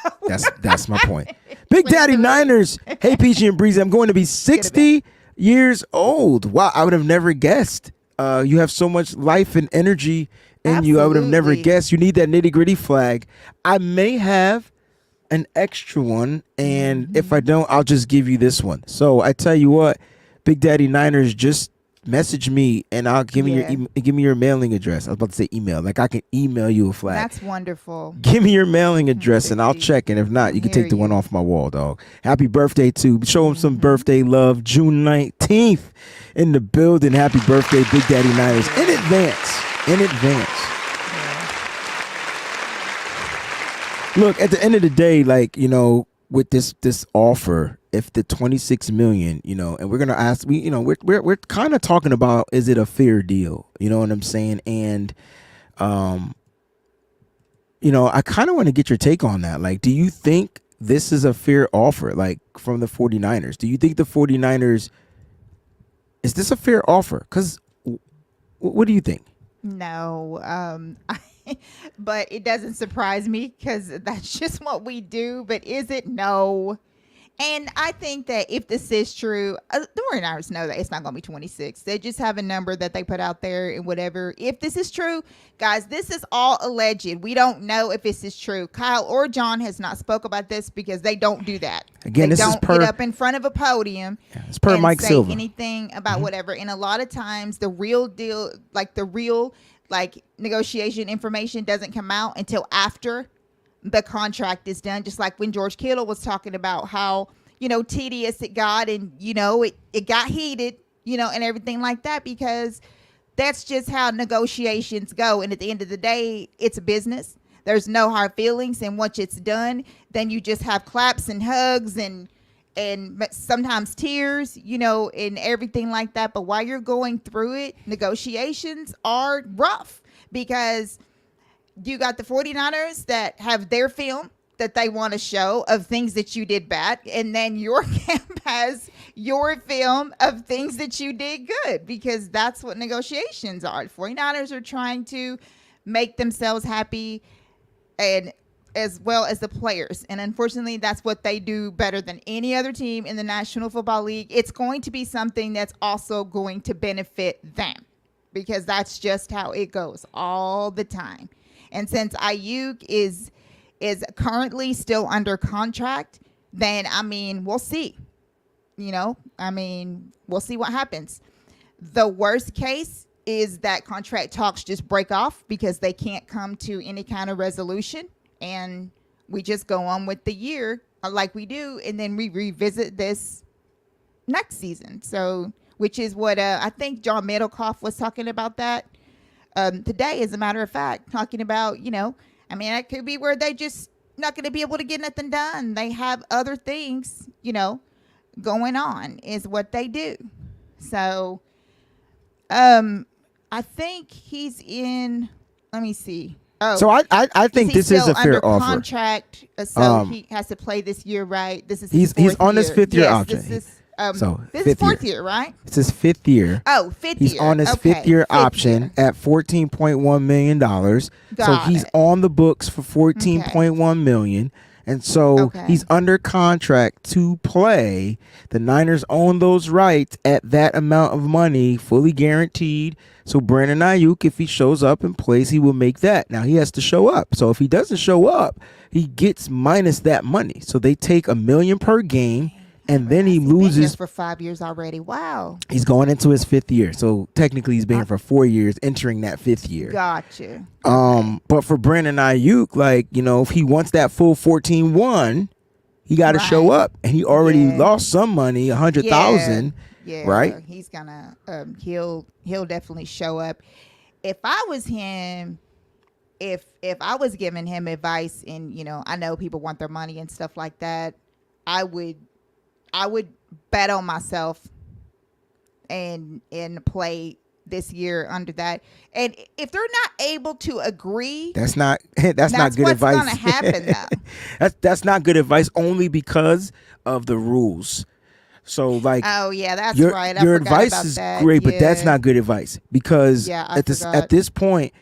That's my point. Big Daddy Niners. Hey, Peachy and Breezy, I'm going to be 60 years old. Wow, I would have never guessed. You have so much life and energy in you. I would have never guessed. You need that nitty gritty flag. I may have an extra one, and if I don't, I'll just give you this one. So I tell you what. Big Daddy Niners, just message me and I'll give me your mailing address. I was about to say email. Like, I can email you a flag. That's wonderful. Give me your mailing address and I'll check. And if not, you can take the one off my wall, dog. Happy birthday to. Show him some birthday love. June 19th in the building. Happy birthday, Big Daddy Niners. In advance. Look, at the end of the day, like, you know, with this offer, if the 26 million, you know, and we're gonna ask, we're kind of talking about, is it a fair deal? You know what I'm saying? And you know, I kind of want to get your take on that. Like, do you think this is a fair offer, like, from the 49ers? Do you think the 49ers, is this a fair offer? Because what do you think? No, but it doesn't surprise me because that's just what we do. But is it? No. And I think that if this is true, the 49ers know that it's not going to be 26. They just have a number that they put out there and whatever. If this is true, guys, this is all alleged. We don't know if this is true. Kyle or John has not spoke about this because they don't do that. Again, this is per, get up in front of a podium it's per and Mike say Silver. Anything about whatever. And a lot of times the real deal, like the real negotiation information doesn't come out until after the contract is done. Just like when George Kittle was talking about how, you know, tedious it got and, you know, it got heated, you know, and everything like that, because that's just how negotiations go. And at the end of the day, it's a business. There's no hard feelings. And once it's done, then you just have claps and hugs and sometimes tears, you know, and everything like that. But while you're going through it, negotiations are rough because you got the 49ers that have their film that they want to show of things that you did bad. And then your camp has your film of things that you did good, because that's what negotiations are. The 49ers are trying to make themselves happy, and as well as the players. And unfortunately, that's what they do better than any other team in the National Football League. It's going to be something that's also going to benefit them, because that's just how it goes all the time. And since Aiyuk is currently still under contract, then, I mean, we'll see. You know, I mean, we'll see what happens. The worst case is that contract talks just break off because they can't come to any kind of resolution, and we just go on with the year like we do, and then we revisit this next season. So, which is what I think John Middlecoff was talking about that today, as a matter of fact, talking about, you know, I mean, it could be where they just not going to be able to get nothing done. They have other things, you know, going on is what they do. So, I think he's in, let me see. Oh, so I think this is a fair offer. Contract, so he has to play this year, right? This is he's on his fifth year option. So this is fifth year. fourth year, right? It's his fifth year. Oh, fifth He's year. on his Okay, fifth year fifth option year. at $14.1 million. So Got he's it. on the books for $14.1 million. And so Okay. he's under contract to play. The Niners own those rights at that amount of money, fully guaranteed. So Brandon Aiyuk, if he shows up and plays, he will make that. Now he has to show up. So if he doesn't show up, he gets minus that money. So they take $1 million per game, and then he He's been here loses. for 5 years already. Wow. He's going into his fifth year. So technically he's been here for 4 years, entering that fifth year. Gotcha. But for Brandon Aiyuk, like, you know, if he wants that full 14-1, he got to show Right. up, and he already Yeah. lost some money, 100,000. Yeah, right? He's gonna he'll definitely show up. If I was him, if I was giving him advice, and you know, I know people want their money and stuff like that, I would bet on myself and play this year under that. And if they're not able to agree, That's not good what's advice. gonna happen though. That's not good advice, only because of the rules. So like, Oh yeah, that's your, right. I your forgot advice about is that. great, but that's Yeah. not good advice, because Yeah, I at forgot. this point,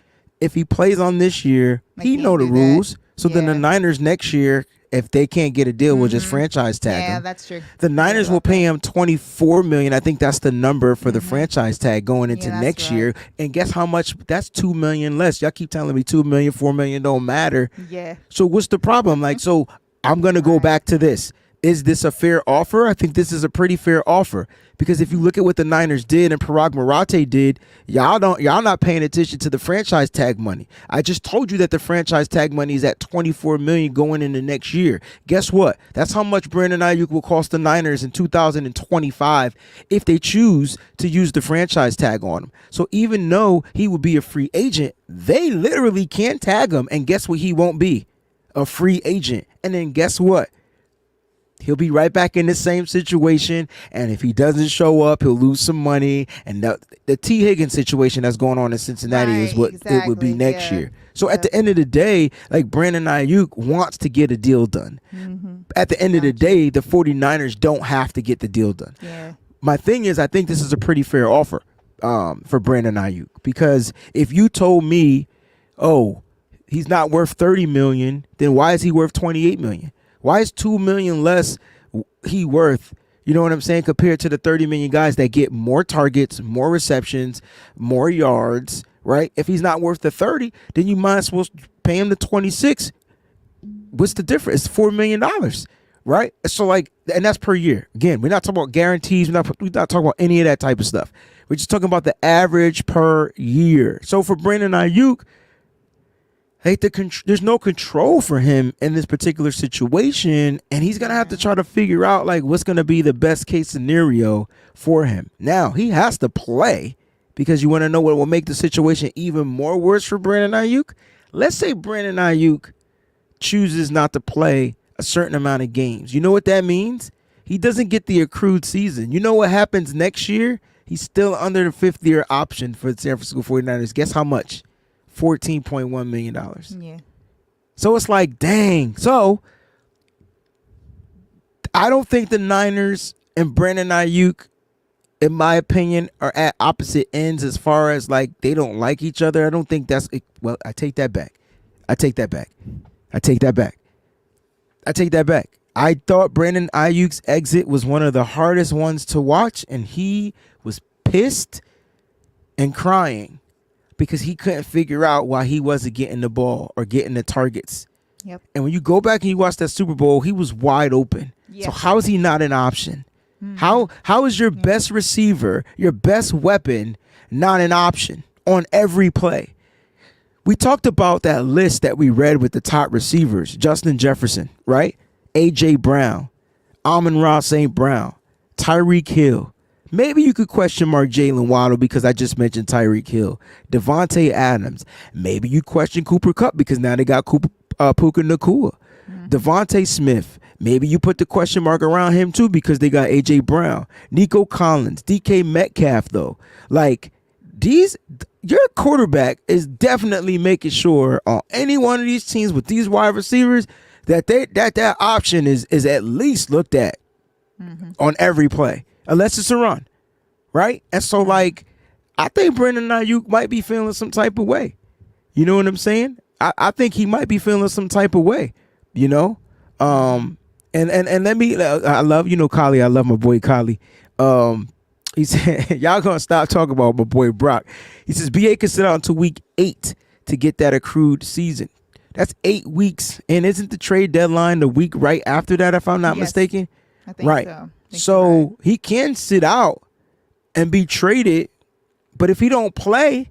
if he plays on this year, They he can't know the do that. rules. So then the Yeah. Niners next year, if they can't get a deal, will just franchise tag Yeah, him. that's true. The Niners will pay him $24 million. I think that's the number for the franchise tag going into that's next right. year. And guess how much? That's $2 million less. Y'all keep telling me $2 million, $4 million don't matter. Yeah. So what's the problem? Like, so I'm gonna go back to this. Is this a fair offer? I think this is a pretty fair offer, because if you look at what the Niners did and Parag Marate did, y'all not paying attention to the franchise tag money. I just told you that the franchise tag money is at $24 million going into next year. Guess what? That's how much Brandon Aiyuk will cost the Niners in 2025 if they choose to use the franchise tag on him. So even though he will be a free agent, they literally can't tag him, and guess what? He won't be a free agent. And then guess what? He'll be right back in the same situation, and if he doesn't show up, he'll lose some money. And the T. Higgins situation that's going on in Cincinnati is Right, what it would be exactly, next yeah. year. So at the end of the day, like, Brandon Aiyuk wants to get a deal done. At the end of the day, the 49ers don't have to get the deal done. Yeah. My thing is, I think this is a pretty fair offer for Brandon Aiyuk, because if you told me, oh, he's not worth 30 million, then why is he worth 28 million? Why is 2 million less he worth, you know what I'm saying, compared to the 30 million guys that get more targets, more receptions, more yards, right? If he's not worth the 30, then you might as well pay him the 26. What's the difference? It's $4 million, right? So like, and that's per year. Again, we're not talking about guarantees. We're not talking about any of that type of stuff. We're just talking about the average per year. So for Brandon Aiyuk, there's no control for him in this particular situation, and he's gonna have to try to figure out like what's gonna be the best case scenario for him. Now he has to play, because you want to know what will make the situation even more worse for Brandon Aiyuk. Let's say Brandon Aiyuk chooses not to play a certain amount of games. You know what that means? He doesn't get the accrued season. You know what happens next year? He's still under the fifth year option for the San Francisco 49ers. Guess how much? $14.1 million. Yeah. So it's like, dang. So I don't think the Niners and Brandon Aiyuk, in my opinion, are at opposite ends as far as like they don't like each other. I don't think that's, well, I take that back. I take that back. I thought Brandon Aiyuk's exit was one of the hardest ones to watch, and he was pissed and crying because he couldn't figure out why he wasn't getting the ball or getting the targets. Yep. And when you go back and you watch that Super Bowl, he was wide open. Yeah. So how is he not an option? How is your best receiver, your best weapon, not an option on every play? We talked about that list that we read with the top receivers: Justin Jefferson, right? A.J. Brown, Amon-Ra St. Brown, Tyreek Hill. Maybe you could question mark Jalen Waddle because I just mentioned Tyreek Hill. Devontae Adams. Maybe you question Cooper Kupp because now they got Puka Nacua. Devontae Smith. Maybe you put the question mark around him too because they got A.J. Brown. Nico Collins. DK Metcalf, though. Like, your quarterback is definitely making sure on any one of these teams with these wide receivers that that option is at least looked at. on every play, unless it's a run, right? And so, like, I think Brandon Aiyuk might be feeling some type of way. You know what I'm saying? I think he might be feeling some type of way, you know? And let me, I love, Kali. I love my boy Kali. He said, y'all gonna stop talking about my boy Brock. He says, BA can sit out until week 8 to get that accrued season. That's 8 weeks. And isn't the trade deadline the week right after that, if I'm not mistaken? I think right. so. So he can sit out and be traded, but if he don't play,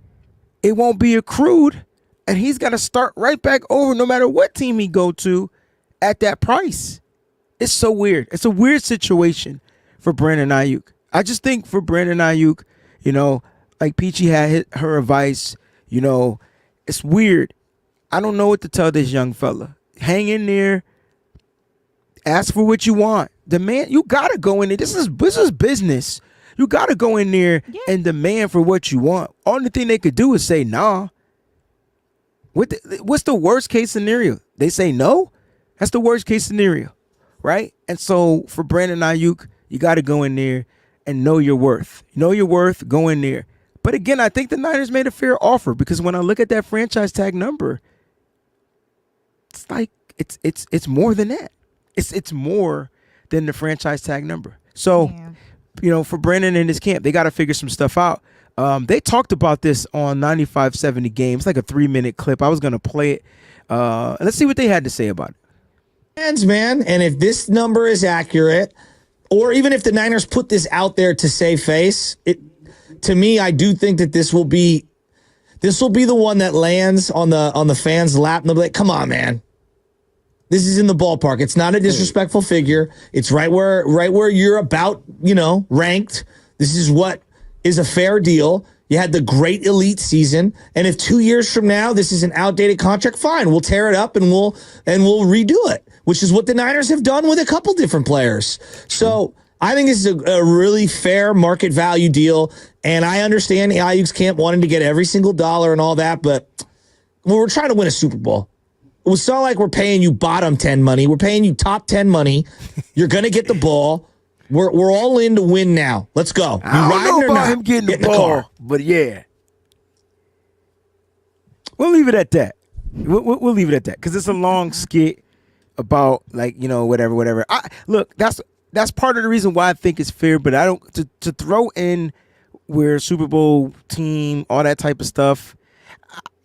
it won't be accrued, and he's got to start right back over no matter what team he go to at that price. It's so weird. It's a weird situation for Brandon Aiyuk. I just think for Brandon Aiyuk, like Peachy had her advice, it's weird. I don't know what to tell this young fella. Hang in there. Ask for what you want. Demand. You gotta go in there. This is business. You gotta go in there and demand for what you want. Only thing they could do is say nah. What's the worst case scenario? They say no. That's the worst case scenario, right? And so for Brandon Aiyuk, you gotta go in there and know your worth. Know your worth. Go in there. But again, I think the Niners made a fair offer, because when I look at that franchise tag number, it's like it's more than that. It's more than the franchise tag number. So, for Brandon and his camp, they got to figure some stuff out. They talked about this on 9570 Games, like a 3-minute clip. I was going to play it. Let's see what they had to say about it. Man, and if this number is accurate, or even if the Niners put this out there to save face, to me, I do think that this will be the one that lands on the fans' lap, and they'll be like, "Come on, man, this is in the ballpark. It's not a disrespectful figure. It's right where you're about, ranked. This is what is a fair deal. You had the great elite season, and if 2 years from now this is an outdated contract, fine, we'll tear it up and we'll redo it, which is what the Niners have done with a couple different players. So I think this is a really fair market value deal, and I understand Aiyuk's camp wanting to get every single dollar and all that, but we're trying to win a Super Bowl. It's not like we're paying you bottom 10 money. We're paying you top 10 money. You're going to get the ball. We're all in to win now. Let's go. I don't know about him getting the ball, but yeah. We'll leave it at that. We'll leave it at that, because it's a long skit about, like, whatever. Look, that's part of the reason why I think it's fair, but I don't to throw in where Super Bowl team, all that type of stuff.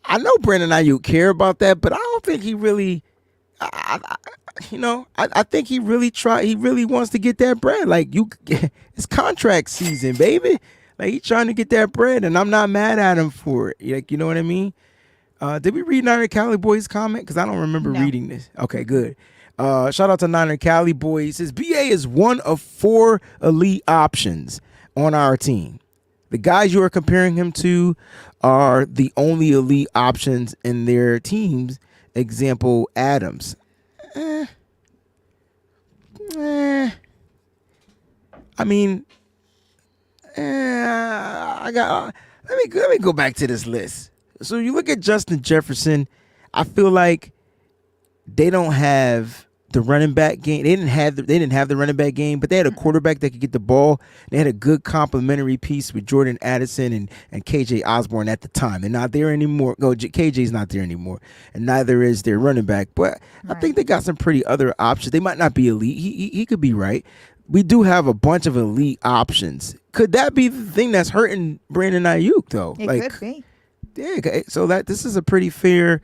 I know Brandon Aiyuk care about that, but I don't think he really, I think he really wants to get that bread. Like, it's contract season, baby. Like, he's trying to get that bread, and I'm not mad at him for it. Like, you know what I mean? Did we read Niner Cali Boy's comment? Because I don't remember reading this. Okay, good. Shout out to Niner Cali Boy. He says, BA is one of 4 elite options on our team. The guys you are comparing him to are the only elite options in their teams. Example, Adams. I mean, let me go back to this list. So you look at Justin Jefferson. I feel like they don't have the running back game. They didn't have the running back game, but they had a quarterback that could get the ball. They had a good complementary piece with Jordan Addison and KJ Osborne at the time. They're not there anymore. No, KJ's not there anymore, and neither is their running back. But I think they got some pretty other options. They might not be elite. He could be right. We do have a bunch of elite options. Could that be the thing that's hurting Brandon Aiyuk, though? It could be. Yeah, so this is a pretty fair,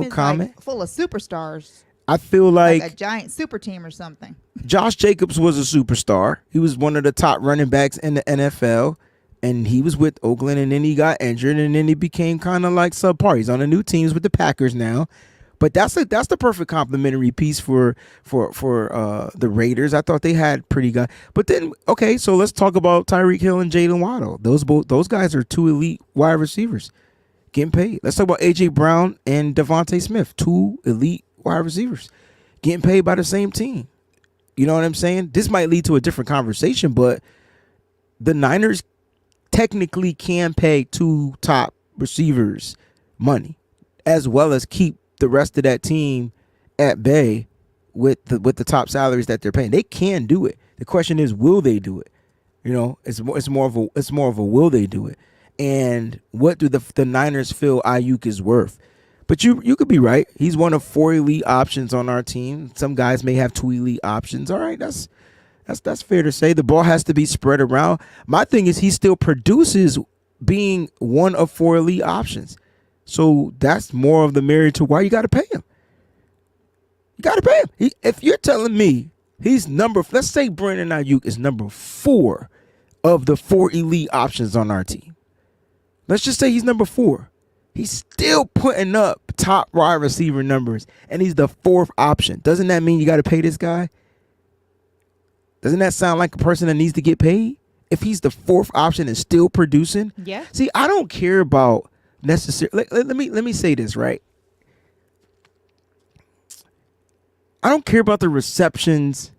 comment. Like full of superstars. I feel like a giant super team or something. Josh Jacobs was a superstar. He was one of the top running backs in the NFL, and he was with Oakland, and then he got injured, and then he became kind of like subpar. He's on the new teams with the Packers now, but that's the perfect complementary piece for the Raiders. I thought they had pretty good. But then, okay, so let's talk about Tyreek Hill and Jalen Waddle. Those guys are 2 elite wide receivers getting paid. Let's talk about A.J. Brown and Devontae Smith, 2 elite wide receivers getting paid by the same team. You know what I'm saying? This might lead to a different conversation, but the Niners technically can pay 2 top receivers money, as well as keep the rest of that team at bay with the top salaries that they're paying. They can do it. The question is, will they do it? It's more of a will they do it? And what do the Niners feel Aiyuk is worth? But you could be right. He's one of 4 elite options on our team. Some guys may have 2 elite options. All right, that's fair to say. The ball has to be spread around. My thing is he still produces being one of 4 elite options. So that's more of the merit to why you got to pay him. You got to pay him. If you're telling me he's let's say Brandon Aiyuk is number 4 of the 4 elite options on our team. Let's just say he's number 4. He's still putting up top wide receiver numbers, and he's the 4th option. Doesn't that mean you got to pay this guy? Doesn't that sound like a person that needs to get paid? If he's the 4th option and still producing? Yeah. See, I don't care about necessarily. Let me say this, right? I don't care about the receptions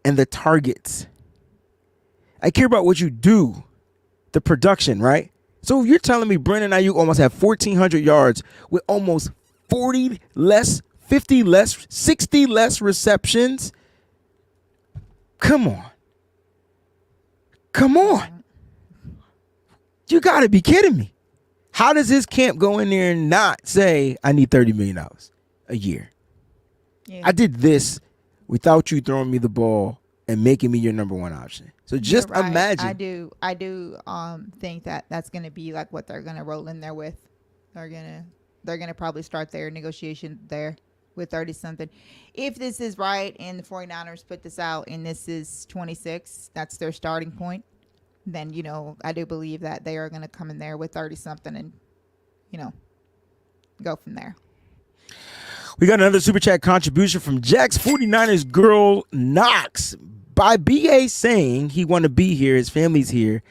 and the targets. I care about what you do, the production, right? So if you're telling me Brandon Aiyuk almost had 1,400 yards with almost 40 less, 50 less, 60 less receptions, come on. Come on. You got to be kidding me. How does his camp go in there and not say, I need $30 million a year? Yeah. I did this without you throwing me the ball and making me your number 1 option. So just You're right. imagine. I do think that that's going to be like what they're going to roll in there with. They're going to probably start their negotiation there with 30 something. If this is right and the 49ers put this out and this is 26, that's their starting point, then, I do believe that they are going to come in there with 30 something and, go from there. We got another super chat contribution from Jack's 49ers girl Knox. By BA saying he want to be here, his family's here,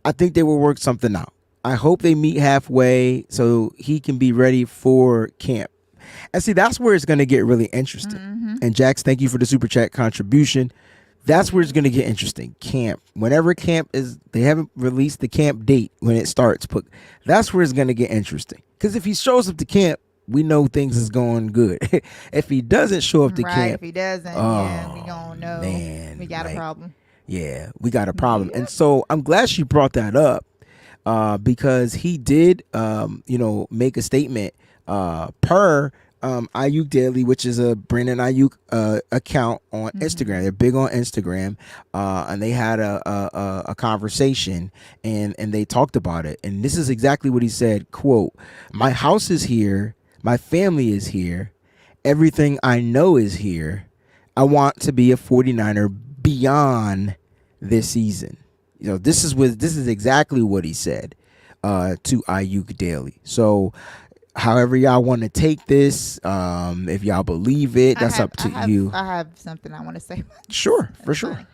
I think they will work something out. I hope they meet halfway so he can be ready for camp. And see, that's where it's going to get really interesting. Mm-hmm. And Jax, thank you for the super chat contribution. That's where it's going to get interesting. Camp. Whenever camp is, they haven't released the camp date when it starts, but that's where it's going to get interesting. Because if he shows up to camp, we know things is going good. If he doesn't show up to camp. If he doesn't, we gonna know. Man, we got a problem. Yeah, we got a problem. And so I'm glad she brought that up because he did, make a statement per Aiyuk Daily, which is a Brandon Aiyuk account on Instagram. They're big on Instagram, and they had a conversation and they talked about it. And this is exactly what he said, quote, "My house is here. My family is here. Everything I know is here. I want to be a 49er beyond this season." This is exactly what he said to Aiyuk Daily. So however y'all want to take this, if y'all believe it, that's up to you. I have something I want to say. Sure, for sure.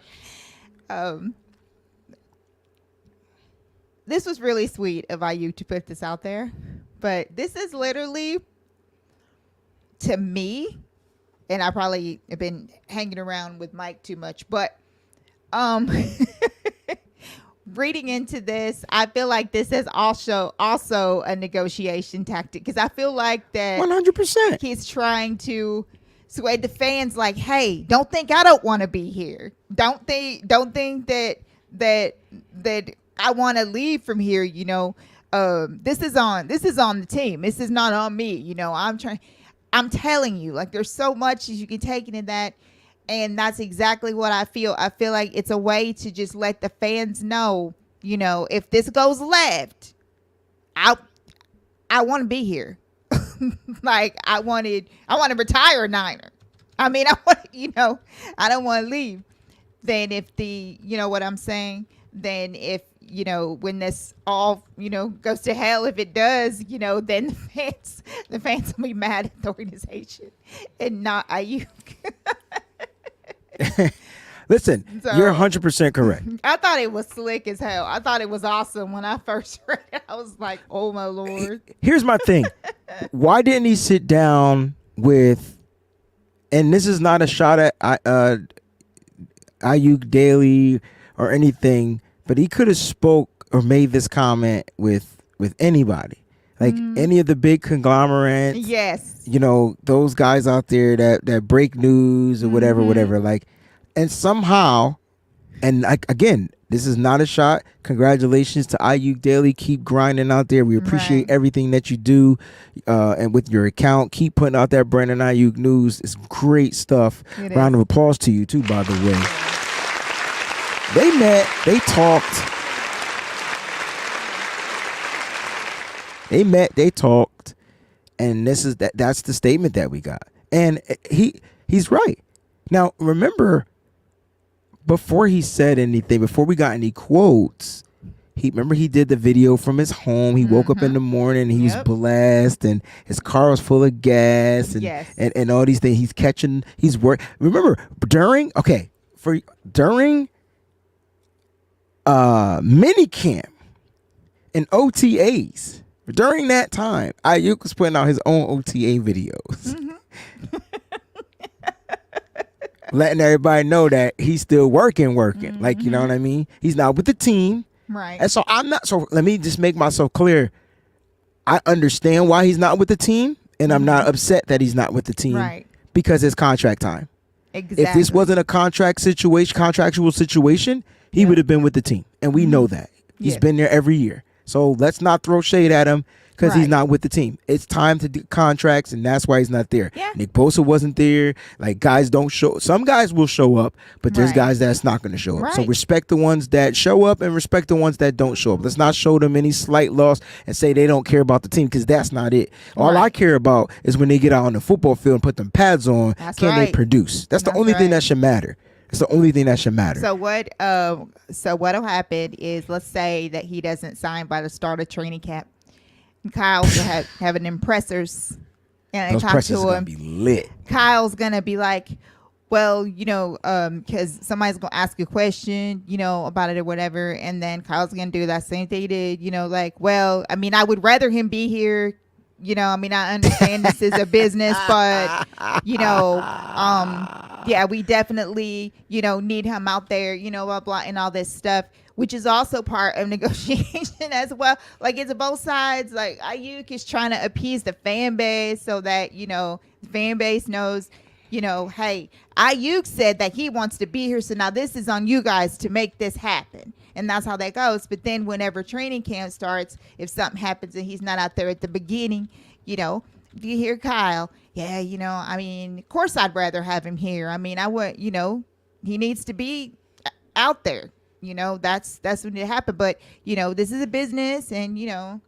This was really sweet of Aiyuk to put this out there, but this is literally, to me, and I probably have been hanging around with Mike too much, but reading into this, I feel like this is also a negotiation tactic, because I feel like that 100% he's trying to sway the fans, like, hey, don't think I don't want to be here. Don't think that I want to leave from here. This is on the team. This is not on me. I'm telling you, like, there's so much you can take into that. And that's exactly what I feel. I feel like it's a way to just let the fans know, if this goes left, I want to be here. Like, I want to retire a Niner. I mean, I don't want to leave. Then if what I'm saying, then if, when this all, goes to hell, if it does, then the fans will be mad at the organization and not Aiyuk. Listen, you're 100% correct. I thought it was slick as hell. I thought it was awesome when I first read it. I was like, oh my Lord. Here's my thing. Why didn't he sit down with, and this is not a shot at Aiyuk Daily or anything, but he could have spoke or made this comment with anybody. Like any of the big conglomerates. Yes. You know, those guys out there that break news or whatever. Like, and somehow, and like, again, this is not a shot. Congratulations to Aiyuk Daily. Keep grinding out there. We appreciate Right. everything that you do, and with your account. Keep putting out that Brandon Aiyuk news. It's great stuff. It Round is. of applause to you too, by the way. They met. They talked. They talked, and that's the statement that we got. And he's right. Now, remember, before he said anything, before we got any quotes, he did the video from his home. He woke up in the morning and he was blessed, and his car was full of gas, and Yes. and all these things. He's remember during mini camp and OTAs. During that time, Aiyuk was putting out his own OTA videos. Letting everybody know that he's still working. Like, you know what I mean? He's not with the team. Right. And so let me just make myself clear. I understand why he's not with the team, and I'm not upset that he's not with the team. Right. Because it's contract time. Exactly. If this wasn't a contractual situation, he would have been with the team. And we know that. He's been there every year. So let's not throw shade at him because he's Right. not with the team. It's time to do contracts, and that's why he's not there. Yeah. Nick Bosa wasn't there. Like, guys don't show. Some guys will show up, but there's Right. guys that's not going to show up. So Right. respect the ones that show up and respect the ones that don't show up. Let's not show them any slight loss and say they don't care about the team, because that's not it. All I Right. care about is when they get out on the football field and put them pads on, That's can they right. produce? That's the That's only thing right. that should matter. It's the only thing that should matter. So what'll happen is, let's say that he doesn't sign by the start of training camp. And Kyle will have an impressors and Those talk presses to are him. going to be lit. Kyle's gonna be like, well, because somebody's gonna ask a question, about it or whatever, and then Kyle's gonna do that same thing he did, like, well, I mean, I would rather him be here. I understand this is a business, but yeah, we definitely, need him out there, blah blah, and all this stuff, which is also part of negotiation as well. Like, it's both sides. Like, Aiyuk is trying to appease the fan base so that the fan base knows, hey, Aiyuk said that he wants to be here, so now this is on you guys to make this happen. And that's how that goes. But then whenever training camp starts, if something happens and he's not out there at the beginning, you hear Kyle, yeah, I mean, of course I'd rather have him here. I mean, I would, he needs to be out there. That's when it happened. But, this is a business, and,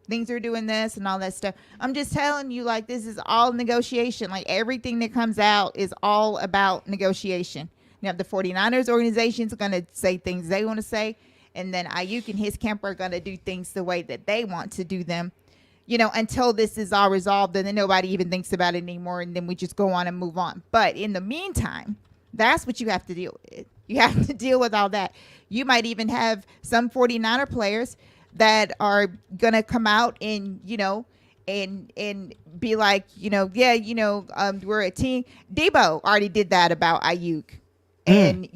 things are doing this and all that stuff. I'm just telling you, like, this is all negotiation. Like, everything that comes out is all about negotiation. You have the 49ers organization's going to say things they want to say, and then Aiyuk and his camp are going to do things the way that they want to do them, until this is all resolved, and then nobody even thinks about it anymore, and then we just go on and move on. But in the meantime, that's what you have to deal with. You have to deal with all that. You might even have some 49er players that are going to come out and, and be like, we're a team. Debo already did that about Aiyuk and,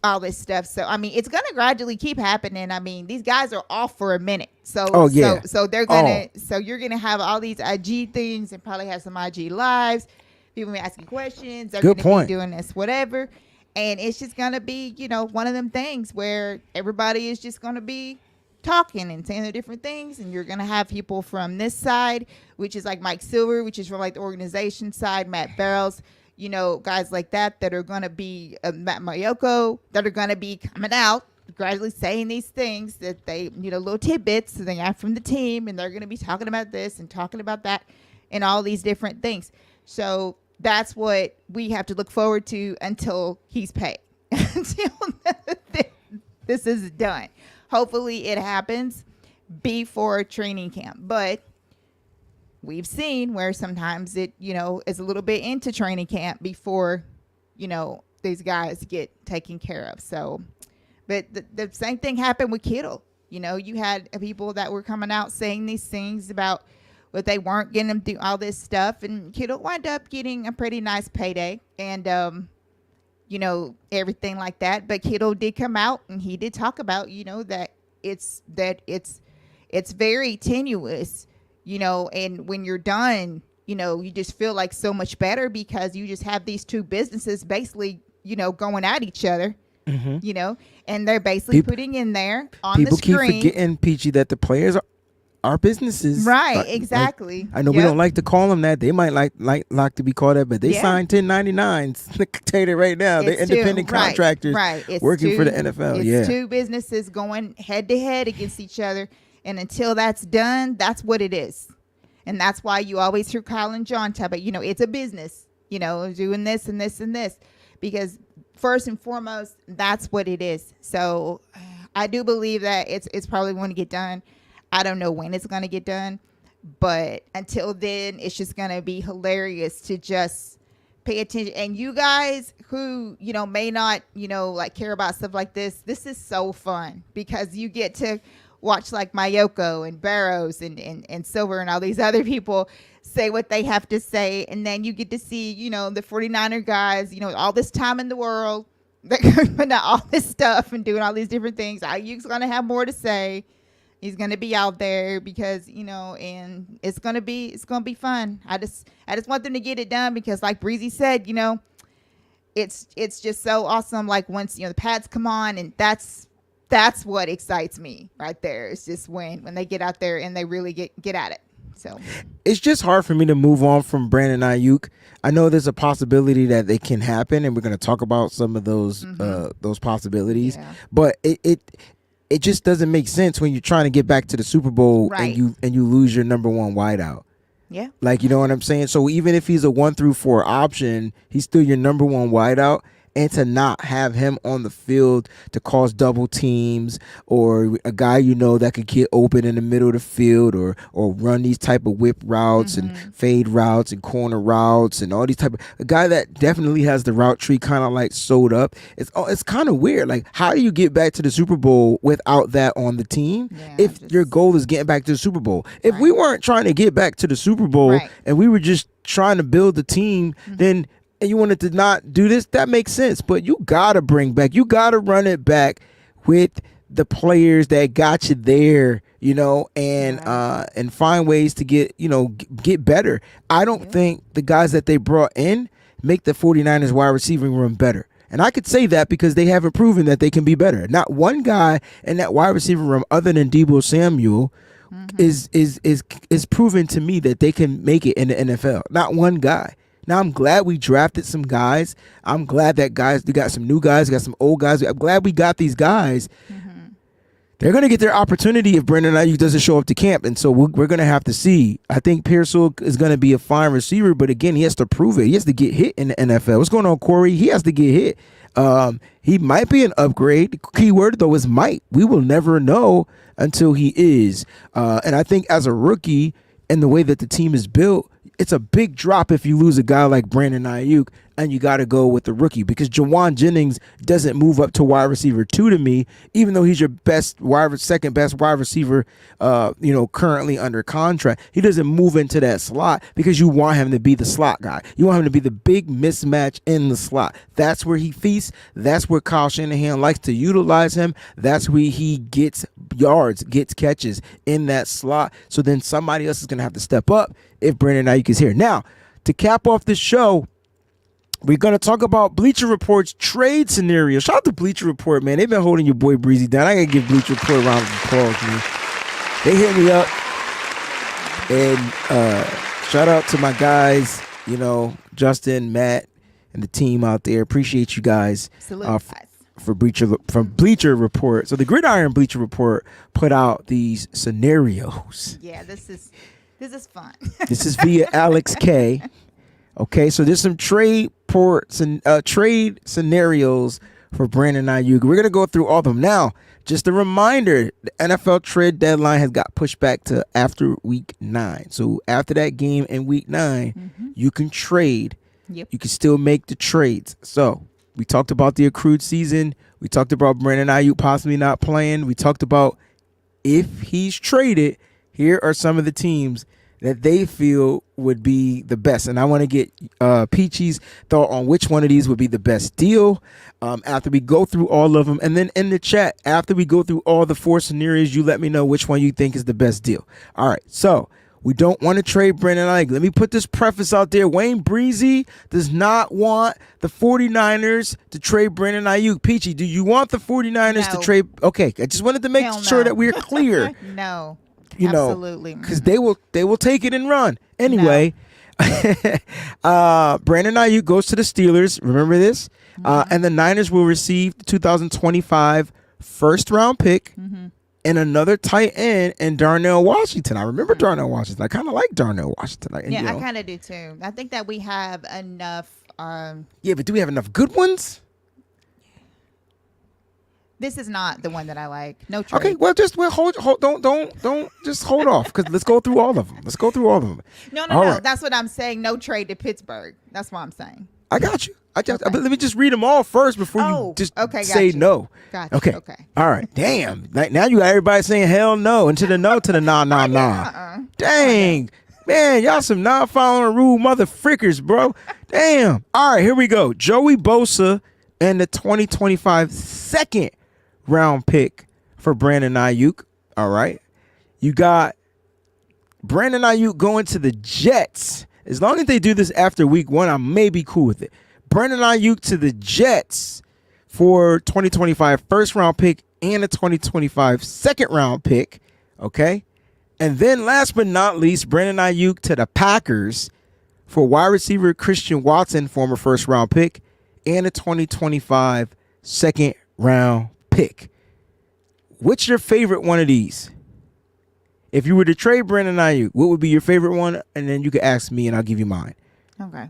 all this stuff. So, I mean, it's going to gradually keep happening. I mean, these guys are off for a minute. So, so they're going to, so you're going to have all these IG things and probably have some IG lives. People will be asking questions. They're going to be doing this, whatever. And it's just going to be, one of them things where everybody is just going to be talking and saying the different things. And you're going to have people from this side, which is like Mike Silver, which is from like the organization side, Matt Barrows, guys like that are going to be Matt Mayoko, that are going to be coming out, gradually saying these things that they, little tidbits that they have from the team. And they're going to be talking about this and talking about that and all these different things. So that's what we have to look forward to until he's paid, until this is done. Hopefully it happens before training camp, but we've seen where sometimes it, is a little bit into training camp before, these guys get taken care of. So, but the same thing happened with Kittle. You had people that were coming out saying these things about what they weren't getting them do all this stuff, and Kittle wound up getting a pretty nice payday and, everything like that. But Kittle did come out and he did talk about, that it's very tenuous, and when you're done, you just feel like so much better because you just have these two businesses basically, going at each other, and they're basically putting in there on the People keep screen. forgetting, Peachy, that the players are businesses. Right, exactly. I know we don't like to call them that. They might like to be called that, but they signed 1099s. I can tell you that right now. They're independent contractors working for the NFL. It's two businesses going head to head against each other. And until that's done, that's what it is. And that's why you always hear Kyle and John talk about, it's a business, doing this and this and this. Because first and foremost, that's what it is. So I do believe that it's probably going to get done. I don't know when it's going to get done. But until then, it's just going to be hilarious to just pay attention. And you guys who, may not, care about stuff like this is so fun because you get to watch like Mayoko and Barrows and Silver and all these other people say what they have to say. And then you get to see, the 49er guys, all this time in the world, they're putting out all this stuff and doing all these different things. Aiyuk's going to have more to say. He's going to be out there because, and it's going to be fun. I just want them to get it done because like Breezie said, it's just so awesome. Like once, the pads come on, and that's what excites me right there. It's just when they get out there and they really get at it. So it's just hard for me to move on from Brandon Aiyuk. I know there's a possibility that they can happen, and we're going to talk about some of those possibilities. Yeah. But it just doesn't make sense when you're trying to get back to the Super Bowl and you lose your number one wideout. Yeah. Like, you know what I'm saying? So even if he's a 1-4 option, he's still your number one wideout. And to not have him on the field to cause double teams, or a guy that could get open in the middle of the field, or run these type of whip routes and fade routes and corner routes and all these type of, a guy that definitely has the route tree kind of like sewed up. It's kind of weird. Like, how do you get back to the Super Bowl without that on the team? If your goal is getting back to the Super Bowl, if we weren't trying to get back to the Super Bowl and we were just trying to build the team, then and you wanted to not do this, that makes sense. But you gotta you gotta run it back with the players that got you there, and find ways to get better. I don't think the guys that they brought in make the 49ers wide receiving room better. And I could say that because they haven't proven that they can be better. Not one guy in that wide receiver room other than Deebo Samuel is proven to me that they can make it in the NFL. Not one guy. Now, I'm glad we drafted some guys. I'm glad that they got some new guys, got some old guys. I'm glad we got these guys. They're going to get their opportunity if Brandon Aiyuk doesn't show up to camp. And so we're going to have to see. I think Pearsall is going to be a fine receiver, but again, he has to prove it. He has to get hit in the NFL. What's going on, Corey? He has to get hit. He might be an upgrade. The key word, though, is might. We will never know until he is. And I think as a rookie, and the way that the team is built, it's a big drop if you lose a guy like Brandon Aiyuk and you got to go with the rookie, because Jawan Jennings doesn't move up to wide receiver 2 to me, even though he's your second best wide receiver, currently under contract. He doesn't move into that slot because you want him to be the slot guy. You want him to be the big mismatch in the slot. That's where he feasts. That's where Kyle Shanahan likes to utilize him. That's where he gets yards, gets catches in that slot. So then somebody else is going to have to step up if Brandon Aiyuk is here. Now, to cap off this show, we're going to talk about Bleacher Report's trade scenario. Shout out to Bleacher Report, man. They've been holding your boy Breezy down. I got to give Bleacher Report a round of applause, man. They hit me up. And shout out to my guys, Justin, Matt, and the team out there. Appreciate you guys. From Bleacher Report. So the Gridiron Bleacher Report put out these scenarios. Yeah, this is fun. This is via Alex K. Okay, so there's some trade scenarios for Brandon Aiyuk. We're gonna go through all of them now. Just a reminder: the NFL trade deadline has got pushed back to after Week 9. So after that game in Week 9, you can trade. Yep. You can still make the trades. So we talked about the accrued season. We talked about Brandon Aiyuk possibly not playing. We talked about if he's traded. Here are some of the teams that they feel would be the best. And I want to get Peachy's thought on which one of these would be the best deal after we go through all of them. And then in the chat, after we go through all the 4 scenarios, you let me know which one you think is the best deal. All right, so We don't want to trade Brandon Aiyuk. Let me put this preface out there. WayneBreezie does not want the 49ers to trade Brandon Aiyuk. Peachy, do you want the 49ers to No. trade? Okay, I just wanted to make Hell sure no. that we're clear. No. You know, Absolutely. because they will take it and run. Anyway, Brandon Aiyuk goes to the Steelers. Remember this? And the Niners will receive the 2025 first round pick and another tight end and Darnell Washington. I remember Darnell Washington. I kind of like Darnell Washington. Yeah, you know. I kind of do too. I think that we have enough. Yeah, but do we have enough good ones? This is not the one that I like. No trade. Okay, well, hold. Don't just hold off because let's go through all of them. Let's go through all of them. No. All right. That's what I'm saying. No trade to Pittsburgh. That's what I'm saying. I got you. But let me just read them all first before you just say gotcha. no. Gotcha. Okay. Okay. All right. Damn. Now you got everybody saying hell no and to the no to the nah. Dang. Man, y'all some non-following rule motherfrickers, bro. Damn. All right, here we go. Joey Bosa and the 2025 second round pick for Brandon Aiyuk. All right. You got Brandon Aiyuk going to the Jets. As long as they do this after week 1, I may be cool with it. Brandon Aiyuk to the Jets for 2025 first round pick and a 2025 second round pick. Okay. And then last but not least, Brandon Aiyuk to the Packers for wide receiver Christian Watson, former first round pick, and a 2025 second round pick. What's your favorite one of these? If you were to trade Brandon Aiyuk, what would be your favorite one? And then you could ask me and I'll give you mine. Okay.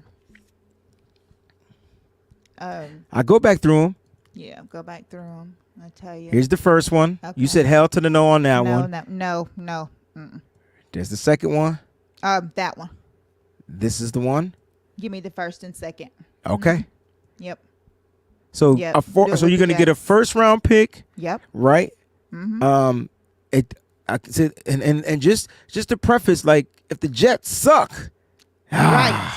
I go back through them. Yeah, go back through them. I tell you. Here's the first one. Okay. You said hell to the no on that one. No. There's the second one. That one. This is the one. Give me the first and second. Okay. Yep. So Yep. so Do it you're with gonna the get a Jets. first round pick, Yep. right? I said, and just to preface, like if the Jets suck, Right.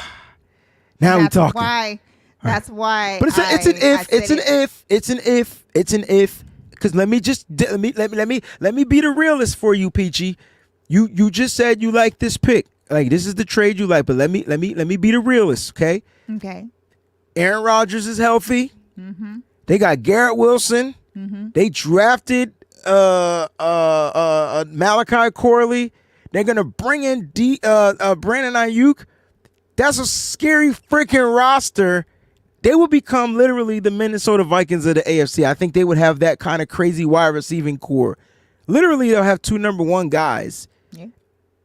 now we That's talking. why. That's why. But it's an if. It's an if. Because let me be the realist for you, Peachy. You just said you like this pick. Like this is the trade you like. But let me be the realist, okay? Okay. Aaron Rodgers is healthy. They got Garrett Wilson. They drafted Malachi Corley. They're gonna bring in Brandon Aiyuk. That's a scary freaking roster. They will become literally the Minnesota Vikings of the AFC. I think they would have that kind of crazy wide receiving core. Literally, they'll have 2 number 1 guys. Yeah.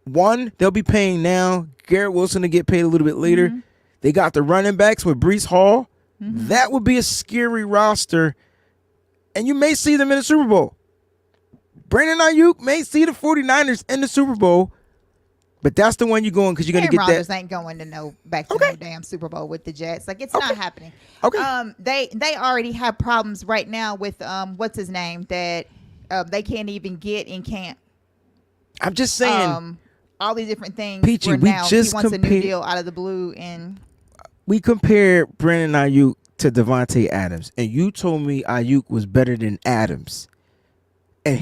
One, they'll be paying now. Garrett Wilson to get paid a little bit later. They got the running backs with Breece Hall. That would be a scary roster. And you may see them in the Super Bowl. Brandon Aiyuk may see the 49ers in the Super Bowl. But that's the one you're going because you're going to Aaron get Rodgers that. ain't going to no damn Super Bowl with the Jets. Like it's not happening. Okay. They already have problems right now with what's his name that they can't even get in camp. I'm just saying. All these different things. Peachy, where we now just he wants a new compared- deal out of the blue and We compared Brandon Aiyuk to Devontae Adams, and you told me Aiyuk was better than Adams, and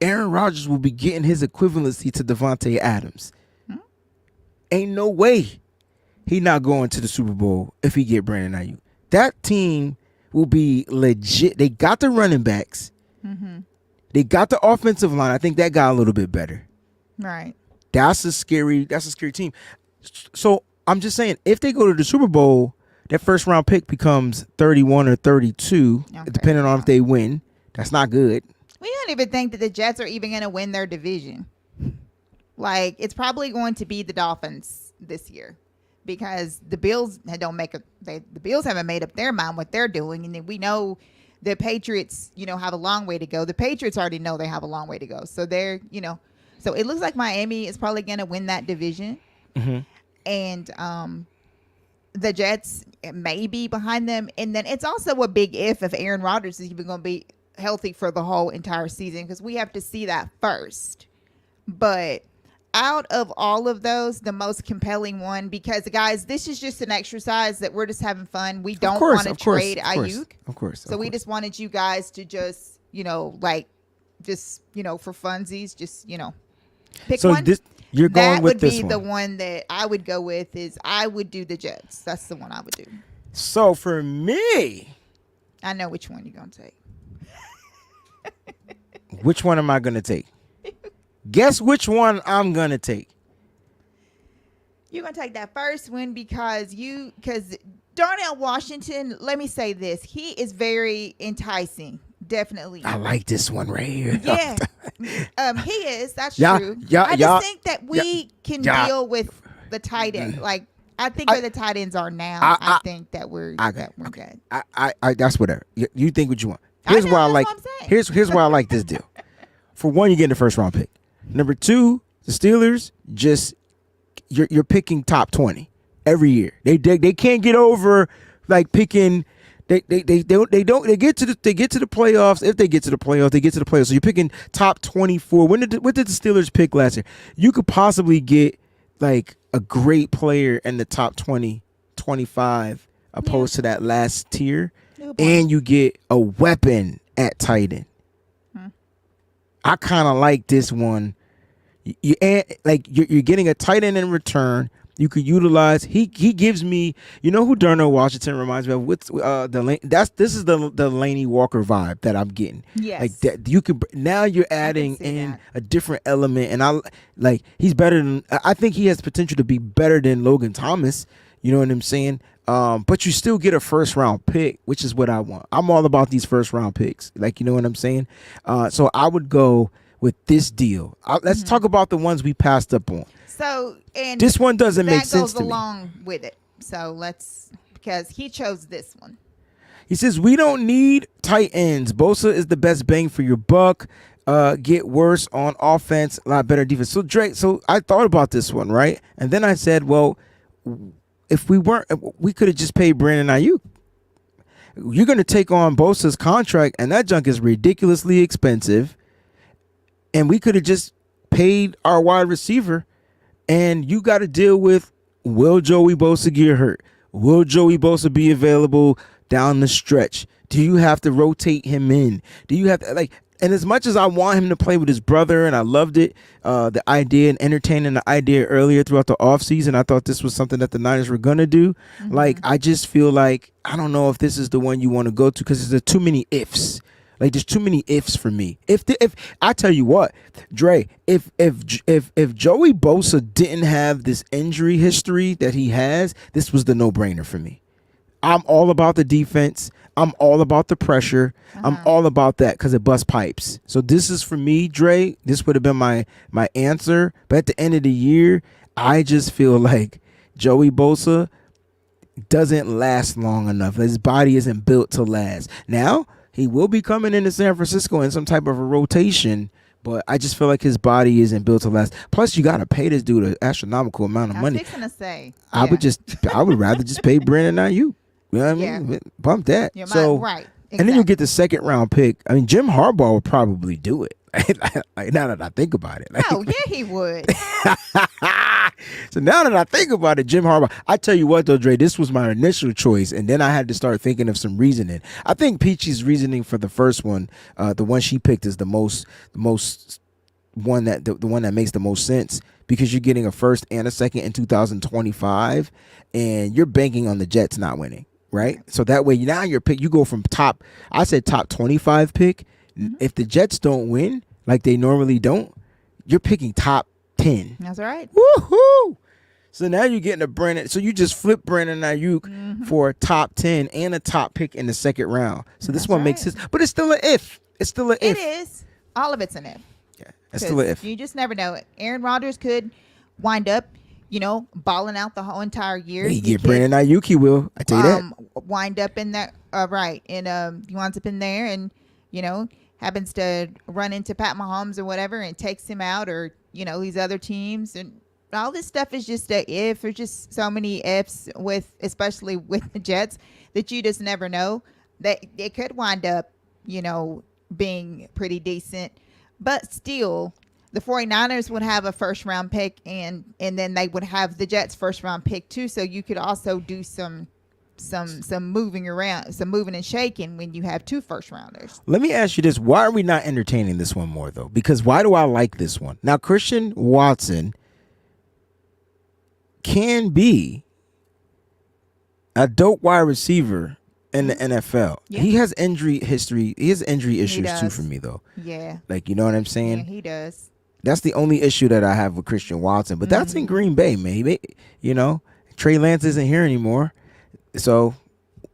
Aaron Rodgers will be getting his equivalency to Devontae Adams. Ain't no way he not going to the Super Bowl if he get Brandon Aiyuk. That team will be legit. They got the running backs. They got the offensive line. I think that got a little bit better. right. That's a scary team. So I'm just saying, if they go to the Super Bowl, that first round pick becomes 31 or 32, Okay. depending on if they win. That's not good. We don't even think that the Jets are even going to win their division. Like it's probably going to be the Dolphins this year because the Bills the Bills haven't made up their mind what they're doing, and then we know the Patriots, have a long way to go. The Patriots already know they have a long way to go, so they're, so it looks like Miami is probably going to win that division, and the Jets may be behind them, and then it's also a big if Aaron Rodgers is even going to be healthy for the whole entire season because we have to see that first, but. Out of all of those, the most compelling one, because guys, this is just an exercise that we're just having fun. We don't want to trade Aiyuk. Of course. So we just wanted you guys to just, for funsies, just, pick So one. You're going That with would this be one. the one that I would go with. Is I would do the Jets. That's the one I would do. So for me, I know which one you're gonna take. which one am I going to take? Guess which one I'm going to take. You're gonna take that first one because Darnell Washington. Let me say this: he is very enticing. Definitely. I like this one right here. Yeah, he is. That's Yeah, true. yeah, I just yeah, think that we can yeah. deal with the tight end. Like I think where the tight ends are now, I think that we're good. I that's whatever. You think what you want. I Here's know, why I that's like. what I'm saying. Here's why I like this deal. For one, you're getting the first round pick. Number two, the Steelers just you're picking top 20 every year. They can't get over like picking. They get to the playoffs. If they get to the playoffs, they get to the playoffs. So you're picking top 24. What did the Steelers pick last year? You could possibly get like a great player in the top 20, 25 opposed to that last tier, and you get a weapon at tight end. I kind of like this one. You're getting a tight end in return. You could utilize. He gives me. You know who Darnell Washington reminds me of? What's this is the Laney Walker vibe that I'm getting. Yes. Like that. You could now you're adding in that. a different element, and I like he's better than. I think he has potential to be better than Logan Thomas. You know what I'm saying? But you still get a first round pick, which is what I want. I'm all about these first round picks. Like, you know what I'm saying? So I would go with this deal. Let's talk about the ones we passed up on. So and This one doesn't make sense that to goes me. along with it. So because he chose this one. He says, we don't need tight ends. Bosa is the best bang for your buck. Get worse on offense, a lot better defense. So Drake, I thought about this one, right? And then I said, well, if we could have just paid Brandon Aiyuk. You're going to take on Bosa's contract, and that junk is ridiculously expensive. And we could have just paid our wide receiver, and you got to deal with, will Joey Bosa get hurt? Will Joey Bosa be available down the stretch? Do you have to rotate him in? Do you have to, and as much as I want him to play with his brother, and I loved it, the idea and entertaining the idea earlier throughout the offseason, I thought this was something that the Niners were going to do. I just feel like, I don't know if this is the one you want to go to because there's too many ifs. Like, there's too many ifs for me. If I tell you what, Dre, if Joey Bosa didn't have this injury history that he has, this was the no-brainer for me. I'm all about the defense. I'm all about the pressure. I'm all about that because it busts pipes. So this is for me, Dre. This would have been my answer. But at the end of the year, I just feel like Joey Bosa doesn't last long enough. His body isn't built to last. Now, he will be coming into San Francisco in some type of a rotation, but I just feel like his body isn't built to last. Plus, you got to pay this dude an astronomical amount of money. I was fixing to say. I would rather just pay Brandon Aiyuk. You know what I mean? Yeah. Bump that. You're So, right. Exactly. And then you get the second round pick. I mean, Jim Harbaugh would probably do it. Like, now that I think about it. Oh, yeah, he would. So now that I think about it, Jim Harbaugh, I tell you what though, Dre, this was my initial choice, and then I had to start thinking of some reasoning. I think Peachy's reasoning for the first one, the one she picked, is the one that makes the most sense, because you're getting a first and a second in 2025, and you're banking on the Jets not winning, right? So that way now you go from top 25 pick. If the Jets don't win like they normally don't, you're picking top 10. That's right. Woohoo! So now you're getting a Brandon. So you just flip Brandon Aiyuk for a top 10 and a top pick in the second round. So this one makes sense, but it's still an if. It's still an if. It is. All of it's an if. Yeah, it's still an if. You just never know. Aaron Rodgers could wind up, balling out the whole entire year. He get Brandon Aiyuk, he will. I tell you that. Wind up in that, right? And he winds up in there, and happens to run into Pat Mahomes or whatever, and takes him out, or these other teams, and all this stuff is just a if. There's just so many ifs especially with the Jets, that you just never know. That it could wind up, being pretty decent, but still the 49ers would have a first round pick, and then they would have the Jets first round pick too. So you could also do some moving around, some moving and shaking when you have two first rounders. Let me ask you this. Why are we not entertaining this one more though? Because why do I like this one? Now, Christian Watson can be a dope wide receiver in the NFL. Yeah. He has injury history. He has injury issues too does. for me though. Yeah. Like, you know what I'm saying? Yeah, he does. That's the only issue that I have with Christian Watson. But that's in Green Bay, man. Trey Lance isn't here anymore. So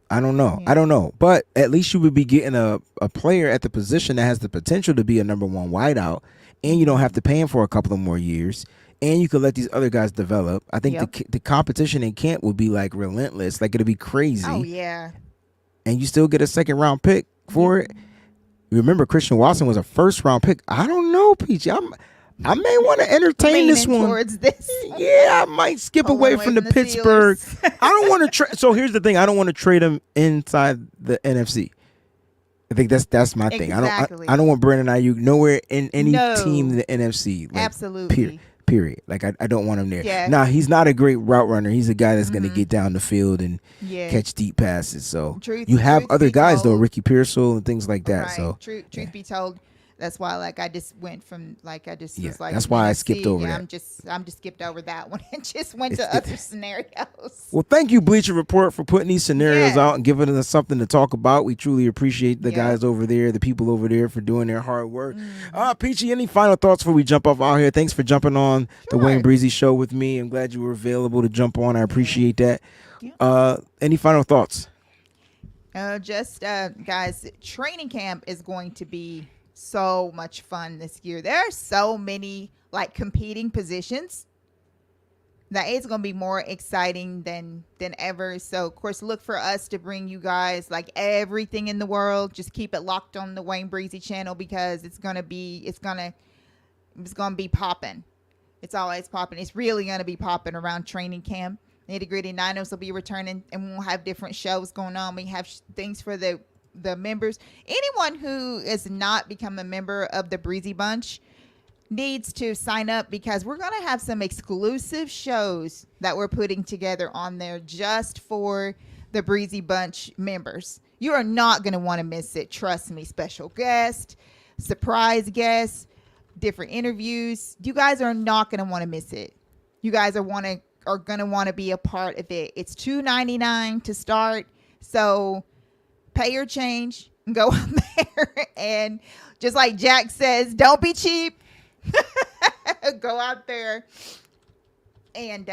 I don't know. Yeah. I don't know. But at least you would be getting a player at the position that has the potential to be a number one wideout, and you don't have to pay him for a couple of more years, and you could let these other guys develop. I think the competition in camp would be like relentless. Like, it'll be crazy. Oh, yeah. And you still get a second round pick for it. Remember, Christian Watson was a first round pick. I don't know, Peachy. I may want to entertain this Leaning one. towards this. Yeah, I might skip away from the Pittsburgh. Steelers. I don't want to trade. So here's the thing: I don't want to trade him inside the NFC. I think that's my thing. Exactly. I don't want Brandon Aiyuk nowhere in any No. team in the NFC. Like, Absolutely. Period. Like, I don't want him there. Yeah. Now, he's not a great route runner. He's a guy that's going to get down the field and Yeah. catch deep passes. So Truth- you have truth other be guys though, told. Ricky Pearsall and things like that. Right. So Truth be told, that's why I just went from was like that's why I NFC. skipped over that. I'm just skipped over that one and just went to It's- other scenarios. Well, thank you, Bleacher Report, for putting these scenarios Yeah. out and giving us something to talk about. We truly appreciate the Yeah. guys over there, the people over there, for doing their hard work. Peachy, any final thoughts before we jump off out here? Thanks for jumping on the Sure. WayneBreezie Show with me. I'm glad you were available to jump on. I appreciate that. Any final thoughts? Guys, training camp is going to be so much fun this year. There are so many like competing positions that it's going to be more exciting than ever. So of course, look for us to bring you guys like everything in the world. Just keep it locked on the WayneBreezie channel, because it's gonna be popping. It's always popping. It's really gonna be popping around training camp. Nitty Gritty Ninos will be returning, and we'll have different shows going on. We have things for the members. Anyone who is not become a member of the Breezy Bunch needs to sign up, because we're going to have some exclusive shows that we're putting together on there just for the Breezy Bunch members. You are not going to want to miss it. Trust me. Special guest, surprise guests, different interviews. You guys are not going to want to miss it. You guys are going to want to be a part of it. It's $2.99 to start. So pay your change and go out there, and just like Jack says, don't be cheap. Go out there and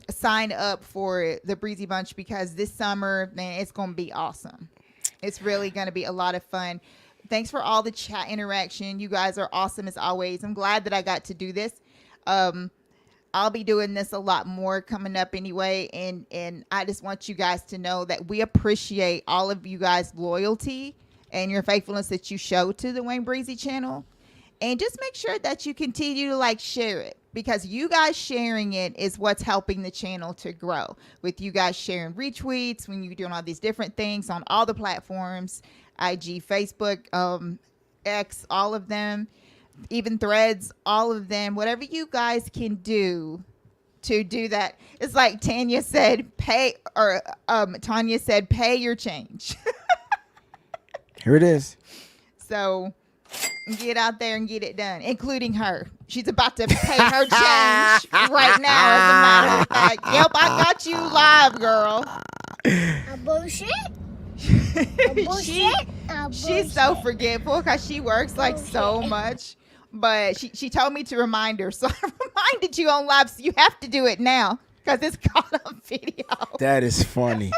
sign up for the Breezy Bunch, because this summer, man, it's going to be awesome. It's really going to be a lot of fun. Thanks for all the chat interaction. You guys are awesome as always. I'm glad that I got to do this. I'll be doing this a lot more coming up anyway, and I just want you guys to know that we appreciate all of you guys' loyalty and your faithfulness that you show to the WayneBreezie channel. And just make sure that you continue to like share it, because you guys sharing it is what's helping the channel to grow. With you guys sharing retweets, when you're doing all these different things on all the platforms, IG, Facebook, X, all of them, even Threads, all of them, whatever you guys can do to do that. It's like Tanya said, pay your change. Here it is. So get out there and get it done, including her. She's about to pay her change right now, as a matter of fact. Yep, I got you live, girl. Bullshit. She's so forgetful, because she works like so much. But she told me to remind her, so I reminded you on live. So you have to do it now, because it's caught on video. That is funny.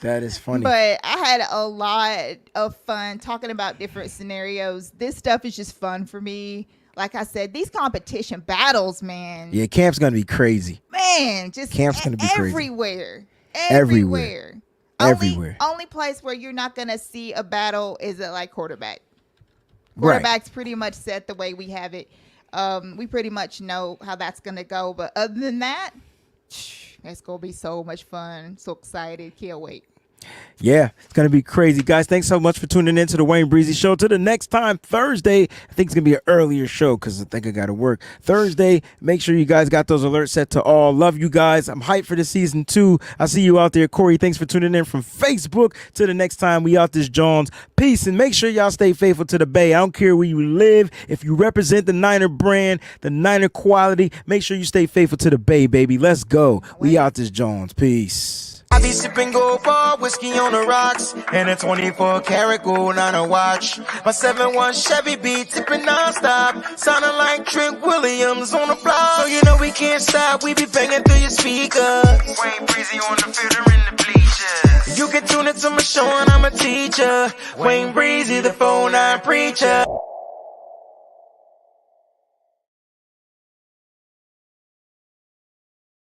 That is funny. But I had a lot of fun talking about different scenarios. This stuff is just fun for me. Like I said, these competition battles, man. Yeah, camp's gonna be crazy. Man, just Camp's gonna be crazy. everywhere. Everywhere. Everywhere. Only place where you're not gonna see a battle is at like quarterback. Right. Quarterback's pretty much set the way we have it. We pretty much know how that's gonna go. But other than that, it's gonna be so much fun. So excited, can't wait. Yeah, it's going to be crazy. Guys, thanks so much for tuning in to the WayneBreezie Show. Till the next time, Thursday. I think it's going to be an earlier show because I think I got to work. Thursday, make sure you guys got those alerts set to all. Love you guys. I'm hyped for the season 2. I'll see you out there. Corey, thanks for tuning in from Facebook. Till the next time, we out this Jones. Peace, and make sure y'all stay faithful to the Bay. I don't care where you live. If you represent the Niner brand, the Niner quality, make sure you stay faithful to the Bay, baby. Let's go. We out this Jones. Peace. I be sipping gold bar, whiskey on the rocks, and a 24 karat gold on a watch. My 7-1 Chevy be tipping non-stop, sounding like Trent Williams on the block. So you know we can't stop, we be banging through your speakers. WayneBreezie on the field or in the bleachers. You can tune into my show and I'm a teacher. WayneBreezie, the 4-9 preacher.